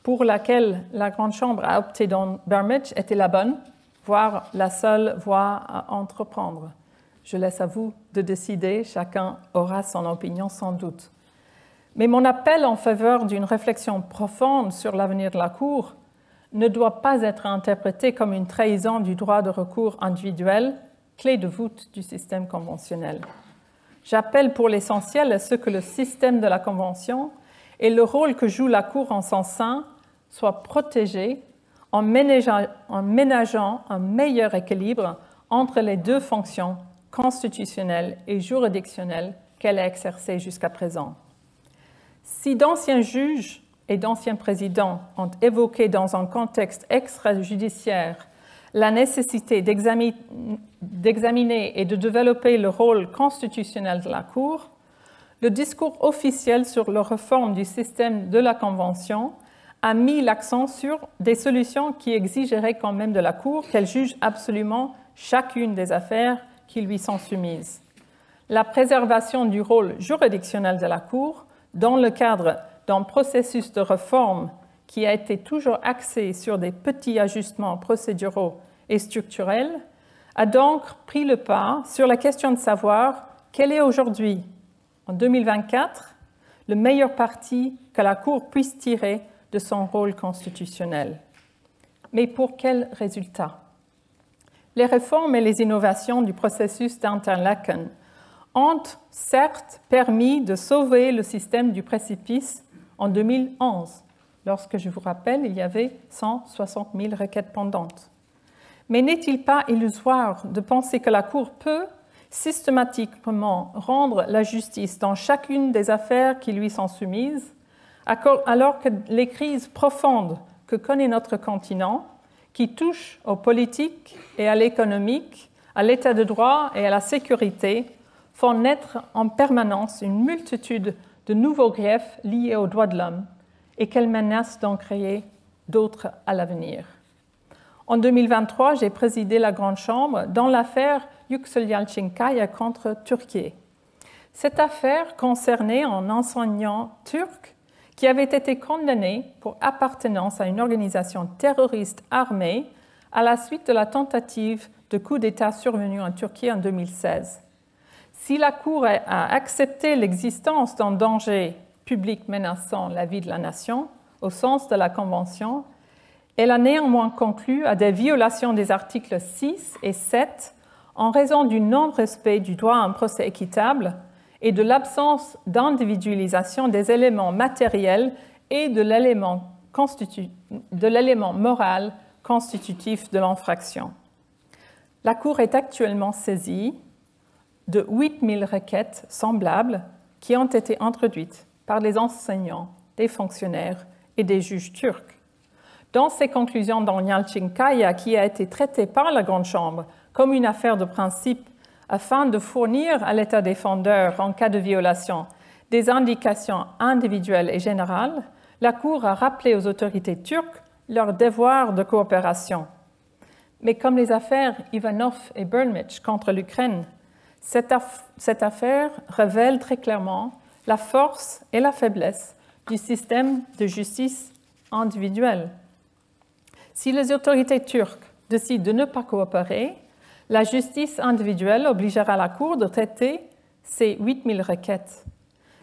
pour laquelle la Grande Chambre a opté dans Burmage était la bonne, voire la seule voie à entreprendre. Je laisse à vous de décider, chacun aura son opinion sans doute. Mais mon appel en faveur d'une réflexion profonde sur l'avenir de la Cour ne doit pas être interprété comme une trahison du droit de recours individuel, clé de voûte du système conventionnel. J'appelle pour l'essentiel à ce que le système de la Convention et le rôle que joue la Cour en son sein soient protégés en ménageant un meilleur équilibre entre les deux fonctions constitutionnelles et juridictionnelles qu'elle a exercées jusqu'à présent. Si d'anciens juges et d'anciens présidents ont évoqué dans un contexte extrajudiciaire la nécessité d'examiner et de développer le rôle constitutionnel de la Cour, le discours officiel sur la réforme du système de la Convention a mis l'accent sur des solutions qui exigeraient quand même de la Cour qu'elle juge absolument chacune des affaires qui lui sont soumises. La préservation du rôle juridictionnel de la Cour dans le cadre d'un processus de réforme qui a été toujours axé sur des petits ajustements procéduraux et structurels, a donc pris le pas sur la question de savoir quel est aujourd'hui, en 2024, le meilleur parti que la Cour puisse tirer de son rôle constitutionnel. Mais pour quel résultat? Les réformes et les innovations du processus d'Interlaken ont certes permis de sauver le système du précipice en 2011, lorsque, je vous rappelle, il y avait 160 000 requêtes pendantes. Mais n'est-il pas illusoire de penser que la Cour peut systématiquement rendre la justice dans chacune des affaires qui lui sont soumises, alors que les crises profondes que connaît notre continent, qui touchent aux politiques et à l'économique, à l'état de droit et à la sécurité, font naître en permanence une multitude de nouveaux griefs liés aux droits de l'homme et qu'elles menacent d'en créer d'autres à l'avenir. En 2023, j'ai présidé la Grande Chambre dans l'affaire Yüksel Yalçınkaya contre Turquie. Cette affaire concernait un enseignant turc qui avait été condamné pour appartenance à une organisation terroriste armée à la suite de la tentative de coup d'État survenu en Turquie en 2016. Si la Cour a accepté l'existence d'un danger public menaçant la vie de la nation, au sens de la Convention, elle a néanmoins conclu à des violations des articles 6 et 7 en raison du non-respect du droit à un procès équitable et de l'absence d'individualisation des éléments matériels et de l'élément moral constitutif de l'infraction. La Cour est actuellement saisie de 8000 requêtes semblables qui ont été introduites par les enseignants, des fonctionnaires et des juges turcs. Dans ses conclusions dans Yalçınkaya, qui a été traitée par la Grande Chambre comme une affaire de principe afin de fournir à l'État défendeur, en cas de violation, des indications individuelles et générales, la Cour a rappelé aux autorités turques leur devoir de coopération. Mais comme les affaires Ivanov et Burmage contre l'Ukraine, cette affaire révèle très clairement la force et la faiblesse du système de justice individuelle. Si les autorités turques décident de ne pas coopérer, la justice individuelle obligera la Cour de traiter ces 8000 requêtes.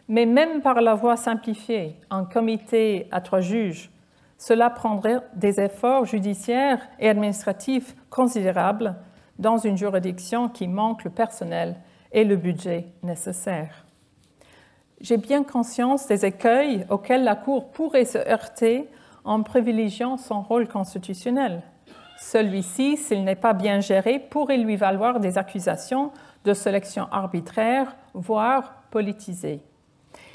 Mais même par la voie simplifiée, en comité à 3 juges, cela prendrait des efforts judiciaires et administratifs considérables dans une juridiction qui manque le personnel et le budget nécessaires. J'ai bien conscience des écueils auxquels la Cour pourrait se heurter en privilégiant son rôle constitutionnel. Celui-ci, s'il n'est pas bien géré, pourrait lui valoir des accusations de sélection arbitraire, voire politisée.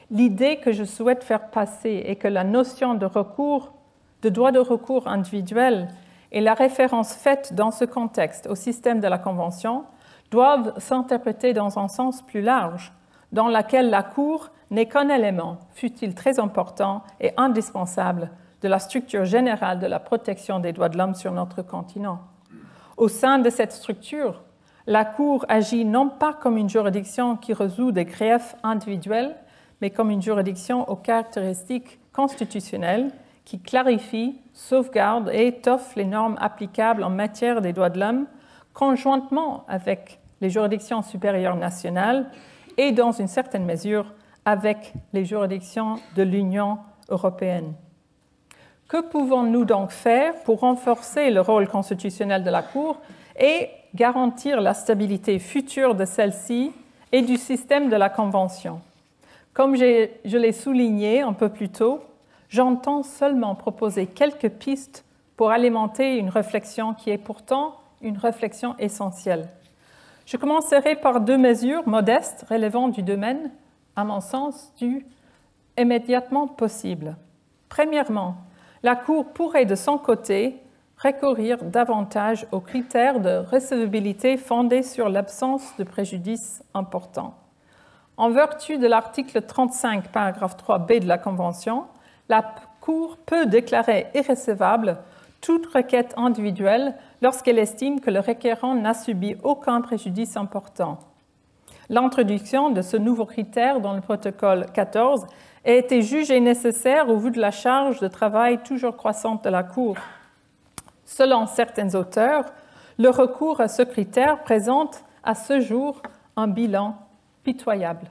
L'idée que je souhaite faire passer est que la notion de droit de recours individuel et la référence faite dans ce contexte au système de la Convention doivent s'interpréter dans un sens plus large, dans lequel la Cour n'est qu'un élément, fût-il très important et indispensable, de la structure générale de la protection des droits de l'homme sur notre continent. Au sein de cette structure, la Cour agit non pas comme une juridiction qui résout des griefs individuels, mais comme une juridiction aux caractéristiques constitutionnelles qui clarifie, sauvegarde et étoffe les normes applicables en matière des droits de l'homme, conjointement avec les juridictions supérieures nationales et, dans une certaine mesure, avec les juridictions de l'Union européenne. Que pouvons-nous donc faire pour renforcer le rôle constitutionnel de la Cour et garantir la stabilité future de celle-ci et du système de la Convention? Comme je l'ai souligné un peu plus tôt, j'entends seulement proposer quelques pistes pour alimenter une réflexion qui est pourtant une réflexion essentielle. Je commencerai par 2 mesures modestes relevant du domaine, à mon sens, du immédiatement possible. Premièrement, la Cour pourrait de son côté recourir davantage aux critères de recevabilité fondés sur l'absence de préjudice important. En vertu de l'article 35, paragraphe 3b de la Convention, la Cour peut déclarer irrecevable toute requête individuelle lorsqu'elle estime que le requérant n'a subi aucun préjudice important. L'introduction de ce nouveau critère dans le protocole 14 a été jugée nécessaire au vu de la charge de travail toujours croissante de la Cour. Selon certains auteurs, le recours à ce critère présente à ce jour un bilan pitoyable.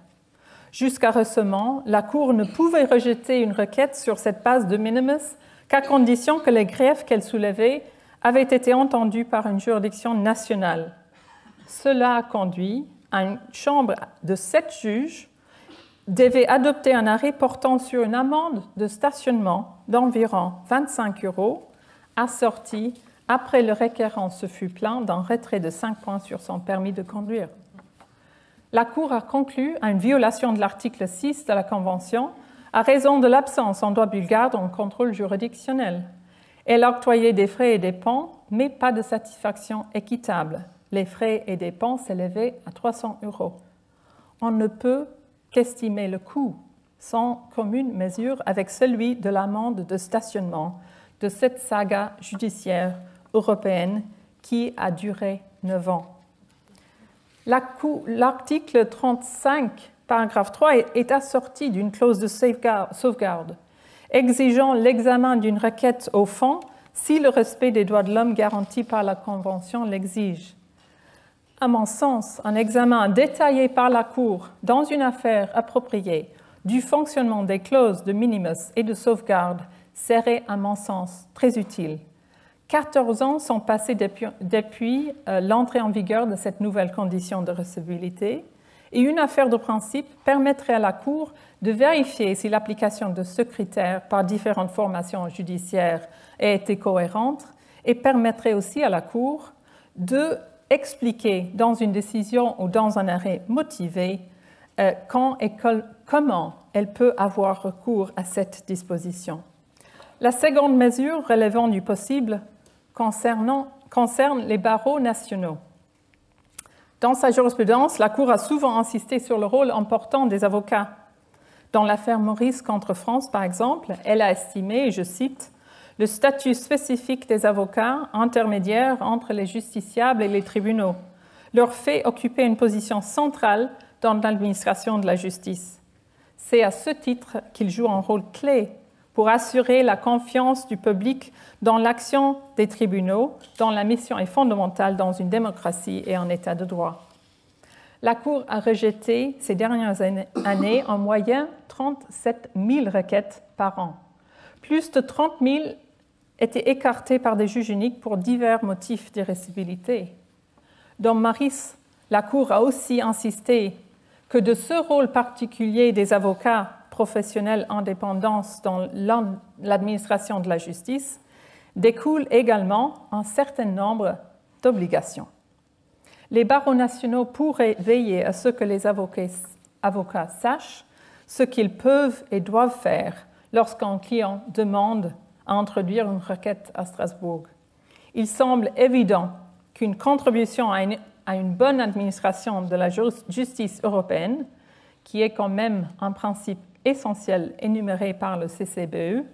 Jusqu'à récemment, la Cour ne pouvait rejeter une requête sur cette base de minimis qu'à condition que les griefs qu'elle soulevait avaient été entendus par une juridiction nationale. Cela a conduit à une chambre de 7 juges devait adopter un arrêt portant sur une amende de stationnement d'environ 25 € assortie après le requérant se fut plaint d'un retrait de 5 points sur son permis de conduire. La Cour a conclu à une violation de l'article 6 de la Convention à raison de l'absence en droit bulgare d'un contrôle juridictionnel. Elle a octroyé des frais et dépenses, mais pas de satisfaction équitable. Les frais et dépenses s'élevaient à 300 €. On ne peut qu'estimer le coût sans commune mesure avec celui de l'amende de stationnement de cette saga judiciaire européenne qui a duré 9 ans. L'article 35, paragraphe 3, est assorti d'une clause de sauvegarde, exigeant l'examen d'une requête au fond si le respect des droits de l'homme garanti par la Convention l'exige. À mon sens, un examen détaillé par la Cour dans une affaire appropriée du fonctionnement des clauses de minimis et de sauvegarde serait, à mon sens, très utile. 14 ans sont passés depuis l'entrée en vigueur de cette nouvelle condition de recevabilité et une affaire de principe permettrait à la Cour de vérifier si l'application de ce critère par différentes formations judiciaires a été cohérente et permettrait aussi à la Cour de expliquer dans une décision ou dans un arrêt motivé quand et comment elle peut avoir recours à cette disposition. La seconde mesure relevant du possible concerne les barreaux nationaux. Dans sa jurisprudence, la Cour a souvent insisté sur le rôle important des avocats. Dans l'affaire Maurice contre France, par exemple, elle a estimé, et je cite, « le statut spécifique des avocats intermédiaires entre les justiciables et les tribunaux leur fait occuper une position centrale dans l'administration de la justice. C'est à ce titre qu'ils jouent un rôle clé pour assurer la confiance du public dans l'action des tribunaux, dont la mission est fondamentale dans une démocratie et un état de droit. » La Cour a rejeté ces dernières années en moyenne 37 000 requêtes par an. Plus de 30 000 étaient écartées par des juges uniques pour divers motifs d'irréciprocité. Dans Maurice, la Cour a aussi insisté que de ce rôle particulier des avocats professionnels indépendants dans l'administration de la justice découle également un certain nombre d'obligations. Les barreaux nationaux pourraient veiller à ce que les avocats sachent ce qu'ils peuvent et doivent faire lorsqu'un client demande à introduire une requête à Strasbourg. Il semble évident qu'une contribution à une bonne administration de la justice européenne, qui est quand même un principe essentiel énuméré par le CCBE,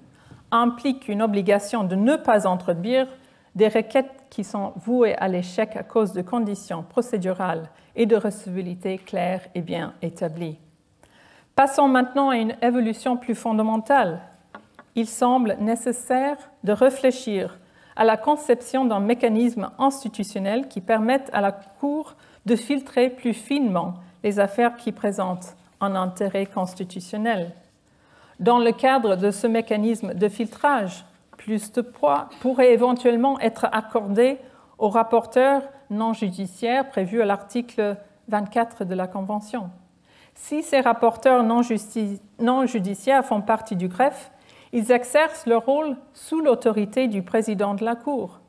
implique une obligation de ne pas introduire des requêtes qui sont vouées à l'échec à cause de conditions procédurales et de recevabilité claires et bien établies. Passons maintenant à une évolution plus fondamentale. Il semble nécessaire de réfléchir à la conception d'un mécanisme institutionnel qui permette à la Cour de filtrer plus finement les affaires qui présentent un intérêt constitutionnel. Dans le cadre de ce mécanisme de filtrage, plus de poids pourrait éventuellement être accordé aux rapporteurs non judiciaires prévus à l'article 24 de la Convention. Si ces rapporteurs non judiciaires font partie du greffe, ils exercent leur rôle sous l'autorité du président de la Cour.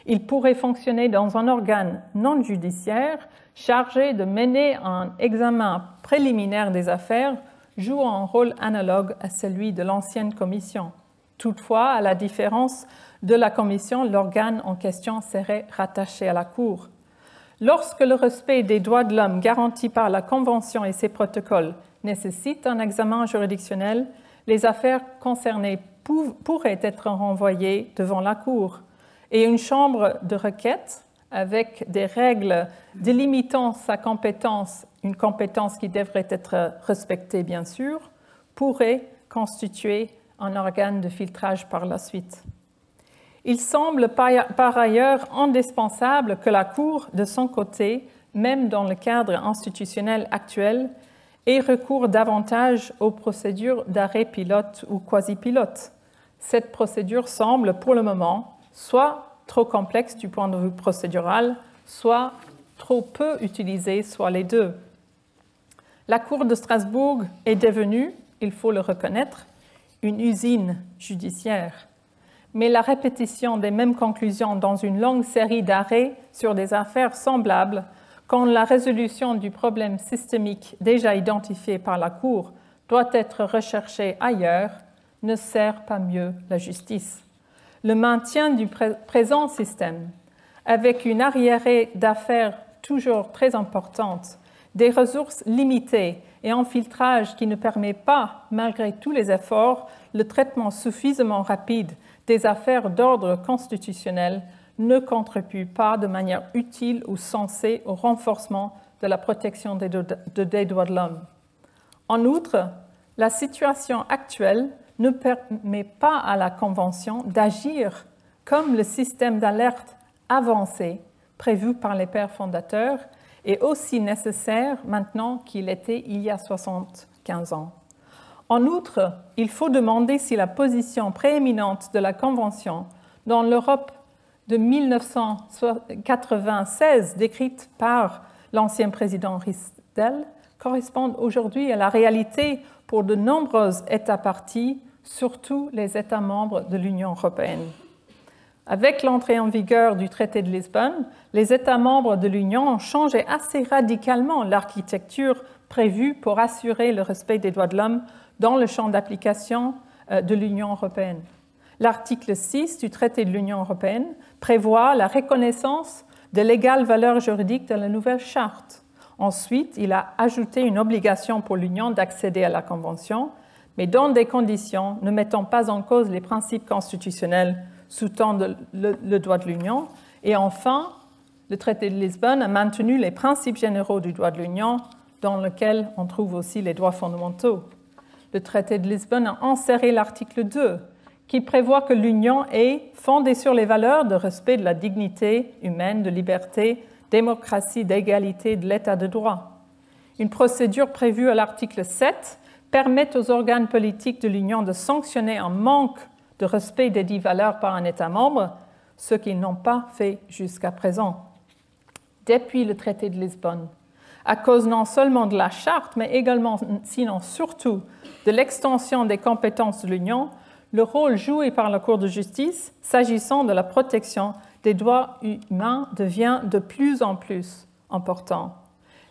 Ils pourraient fonctionner dans un organe non judiciaire chargé de mener un examen préliminaire des affaires, jouant un rôle analogue à celui de l'ancienne commission. Toutefois, à la différence de la commission, l'organe en question serait rattaché à la Cour. Lorsque le respect des droits de l'homme garanti par la Convention et ses protocoles nécessite un examen juridictionnel, les affaires concernées pourraient être renvoyées devant la Cour. Et une chambre de requête, avec des règles délimitant sa compétence, une compétence qui devrait être respectée bien sûr, pourrait constituer un organe de filtrage par la suite. Il semble par ailleurs indispensable que la Cour, de son côté, même dans le cadre institutionnel actuel, ait recours davantage aux procédures d'arrêt pilote ou quasi-pilote. Cette procédure semble, pour le moment, soit trop complexe du point de vue procédural, soit trop peu utilisée, soit les deux. La Cour de Strasbourg est devenue, il faut le reconnaître, une usine judiciaire. Mais la répétition des mêmes conclusions dans une longue série d'arrêts sur des affaires semblables, quand la résolution du problème systémique déjà identifié par la Cour doit être recherchée ailleurs, ne sert pas mieux la justice. Le maintien du présent système, avec une arriérée d'affaires toujours très importante, des ressources limitées et un filtrage qui ne permet pas, malgré tous les efforts, le traitement suffisamment rapide des affaires d'ordre constitutionnel, ne contribue pas de manière utile ou sensée au renforcement de la protection des droits de l'homme. En outre, la situation actuelle ne permet pas à la Convention d'agir comme le système d'alerte avancé prévu par les pères fondateurs est aussi nécessaire maintenant qu'il était il y a 75 ans. En outre, il faut demander si la position prééminente de la Convention dans l'Europe de 1996, décrite par l'ancien président Riesdel, correspond aujourd'hui à la réalité pour de nombreux États parties, surtout les États membres de l'Union européenne. Avec l'entrée en vigueur du traité de Lisbonne, les États membres de l'Union ont changé assez radicalement l'architecture prévue pour assurer le respect des droits de l'homme dans le champ d'application de l'Union européenne. L'article 6 du traité de l'Union européenne prévoit la reconnaissance de l'égale valeur juridique de la nouvelle charte. Ensuite, il a ajouté une obligation pour l'Union d'accéder à la Convention, mais dans des conditions ne mettant pas en cause les principes constitutionnels sous-tendant le droit de l'Union. Et enfin, le traité de Lisbonne a maintenu les principes généraux du droit de l'Union, dans lequel on trouve aussi les droits fondamentaux. Le traité de Lisbonne a inséré l'article 2, qui prévoit que l'Union est fondée sur les valeurs de respect de la dignité humaine, de liberté, démocratie, d'égalité, de l'état de droit. Une procédure prévue à l'article 7 permet aux organes politiques de l'Union de sanctionner un manque de respect des 10 valeurs par un État membre, ce qu'ils n'ont pas fait jusqu'à présent. Depuis le traité de Lisbonne, à cause non seulement de la charte, mais également, sinon surtout, de l'extension des compétences de l'Union, le rôle joué par la Cour de justice, s'agissant de la protection des droits humains, devient de plus en plus important.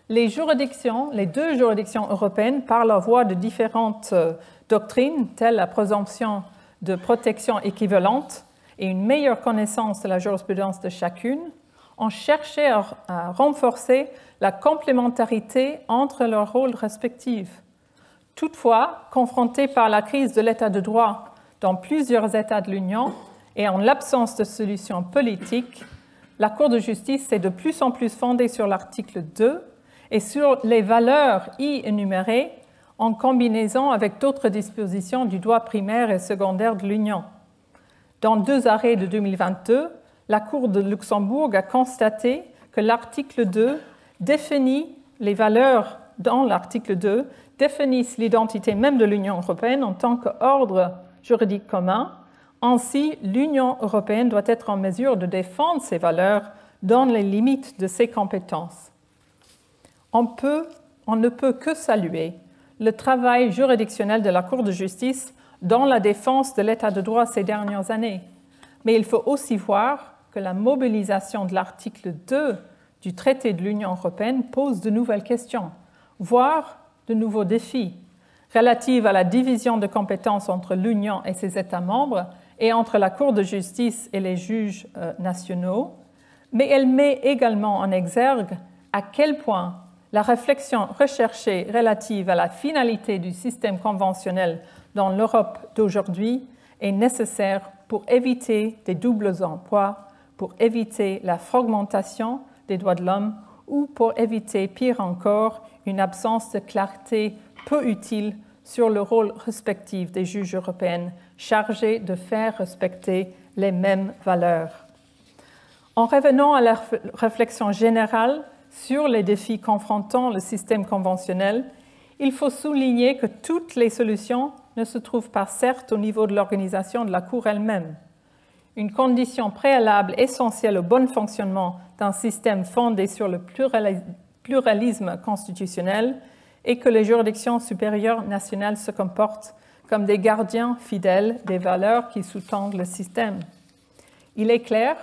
Les deux juridictions européennes, par la voie de différentes doctrines, telles la présomption de protection équivalente et une meilleure connaissance de la jurisprudence de chacune, ont cherché à renforcer la complémentarité entre leurs rôles respectifs. Toutefois, confrontées par la crise de l'état de droit dans plusieurs États de l'Union Et en l'absence de solution politique, la Cour de justice s'est de plus en plus fondée sur l'article 2 et sur les valeurs y énumérées en combinaison avec d'autres dispositions du droit primaire et secondaire de l'Union. Dans 2 arrêts de 2022, la Cour de Luxembourg a constaté que l'article 2 définit les valeurs dans l'article 2, définissent l'identité même de l'Union européenne en tant qu'ordre juridique commun. Ainsi, l'Union européenne doit être en mesure de défendre ces valeurs dans les limites de ses compétences. On ne peut que saluer le travail juridictionnel de la Cour de justice dans la défense de l'état de droit ces dernières années. Mais il faut aussi voir que la mobilisation de l'article 2 du traité de l'Union européenne pose de nouvelles questions, voire de nouveaux défis, relatifs à la division de compétences entre l'Union et ses États membres et entre la Cour de justice et les juges nationaux, mais elle met également en exergue à quel point la réflexion recherchée relative à la finalité du système conventionnel dans l'Europe d'aujourd'hui est nécessaire pour éviter des doubles emplois, pour éviter la fragmentation des droits de l'homme ou pour éviter, pire encore, une absence de clarté peu utile sur le rôle respectif des juges européennes chargés de faire respecter les mêmes valeurs. En revenant à la réflexion générale sur les défis confrontant le système conventionnel, il faut souligner que toutes les solutions ne se trouvent pas certes au niveau de l'organisation de la Cour elle-même. Une condition préalable essentielle au bon fonctionnement d'un système fondé sur le pluralisme constitutionnel est que les juridictions supérieures nationales se comportent comme des gardiens fidèles des valeurs qui sous-tendent le système. Il est clair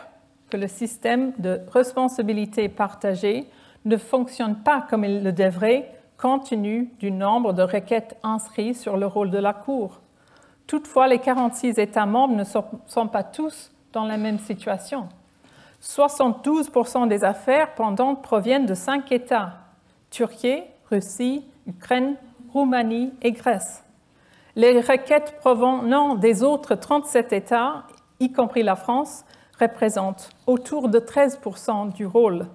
que le système de responsabilité partagée ne fonctionne pas comme il le devrait compte tenu du nombre de requêtes inscrites sur le rôle de la Cour. Toutefois, les 46 États membres ne sont pas tous dans la même situation. 72% des affaires pendantes proviennent de 5 États, Turquie, Russie, Ukraine, Roumanie et Grèce. Les requêtes provenant des autres 37 États, y compris la France, représentent autour de 13% du rôle.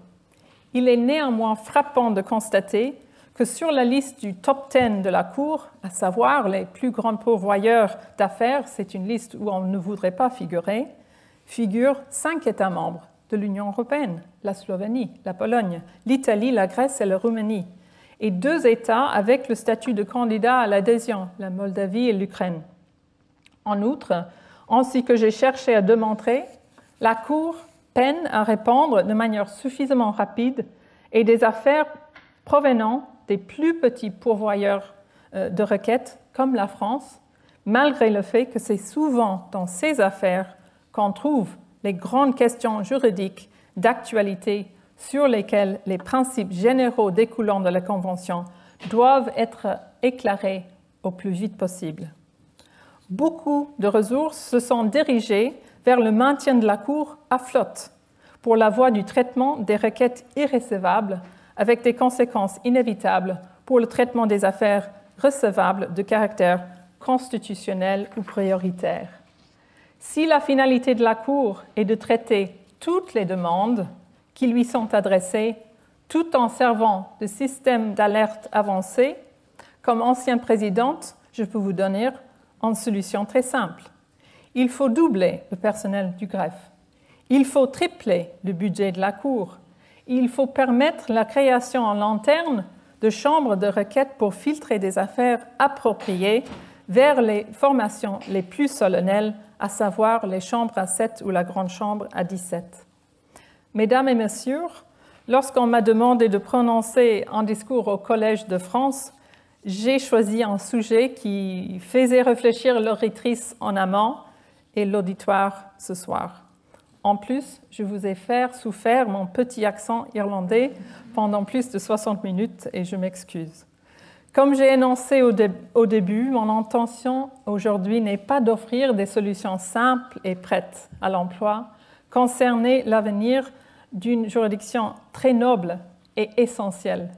Il est néanmoins frappant de constater que sur la liste du top 10 de la Cour, à savoir les plus grands pourvoyeurs d'affaires, c'est une liste où on ne voudrait pas figurer, figurent 5 États membres de l'Union européenne, la Slovénie, la Pologne, l'Italie, la Grèce et la Roumanie, et 2 États avec le statut de candidat à l'adhésion, la Moldavie et l'Ukraine. En outre, ainsi que j'ai cherché à démontrer, la Cour peine à répondre de manière suffisamment rapide et des affaires provenant des plus petits pourvoyeurs de requêtes, comme la France, malgré le fait que c'est souvent dans ces affaires qu'on trouve les grandes questions juridiques d'actualité sur lesquelles les principes généraux découlant de la Convention doivent être éclairés au plus vite possible. Beaucoup de ressources se sont dirigées vers le maintien de la Cour à flotte pour la voie du traitement des requêtes irrécevables avec des conséquences inévitables pour le traitement des affaires recevables de caractère constitutionnel ou prioritaire. Si la finalité de la Cour est de traiter toutes les demandes qui lui sont adressées, tout en servant de système d'alerte avancé, comme ancienne présidente, je peux vous donner une solution très simple. Il faut doubler le personnel du greffe. Il faut tripler le budget de la Cour. Il faut permettre la création en lanterne de chambres de requête pour filtrer des affaires appropriées vers les formations les plus solennelles, à savoir les chambres à 7 ou la grande chambre à 17. Mesdames et messieurs, lorsqu'on m'a demandé de prononcer un discours au Collège de France, j'ai choisi un sujet qui faisait réfléchir l'auditrice en amont et l'auditoire ce soir. En plus, je vous ai fait souffrir mon petit accent irlandais pendant plus de 60 minutes et je m'excuse. Comme j'ai énoncé au début, mon intention aujourd'hui n'est pas d'offrir des solutions simples et prêtes à l'emploi concernant l'avenir d'une juridiction très noble et essentielle,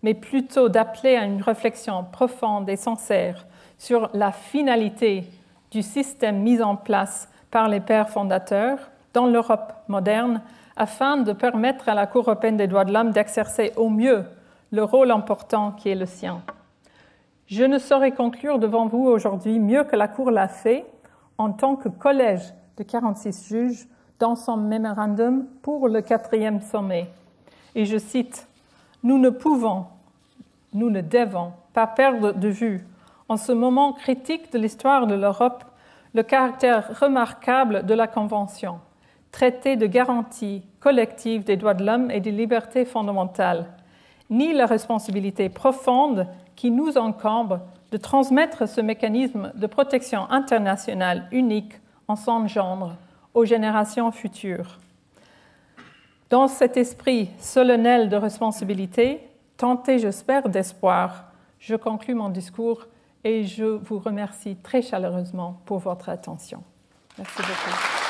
mais plutôt d'appeler à une réflexion profonde et sincère sur la finalité du système mis en place par les pères fondateurs dans l'Europe moderne afin de permettre à la Cour européenne des droits de l'homme d'exercer au mieux le rôle important qui est le sien. Je ne saurais conclure devant vous aujourd'hui mieux que la Cour l'a fait en tant que collège de 46 juges dans son mémorandum pour le 4e sommet. Et je cite, « Nous ne pouvons, nous ne devons pas perdre de vue, en ce moment critique de l'histoire de l'Europe, le caractère remarquable de la Convention, traité de garantie collective des droits de l'homme et des libertés fondamentales, ni la responsabilité profonde qui nous encombre de transmettre ce mécanisme de protection internationale unique en son genre aux générations futures. Dans cet esprit solennel de responsabilité, tenté, j'espère, d'espoir, je conclus mon discours et je vous remercie très chaleureusement pour votre attention. Merci beaucoup.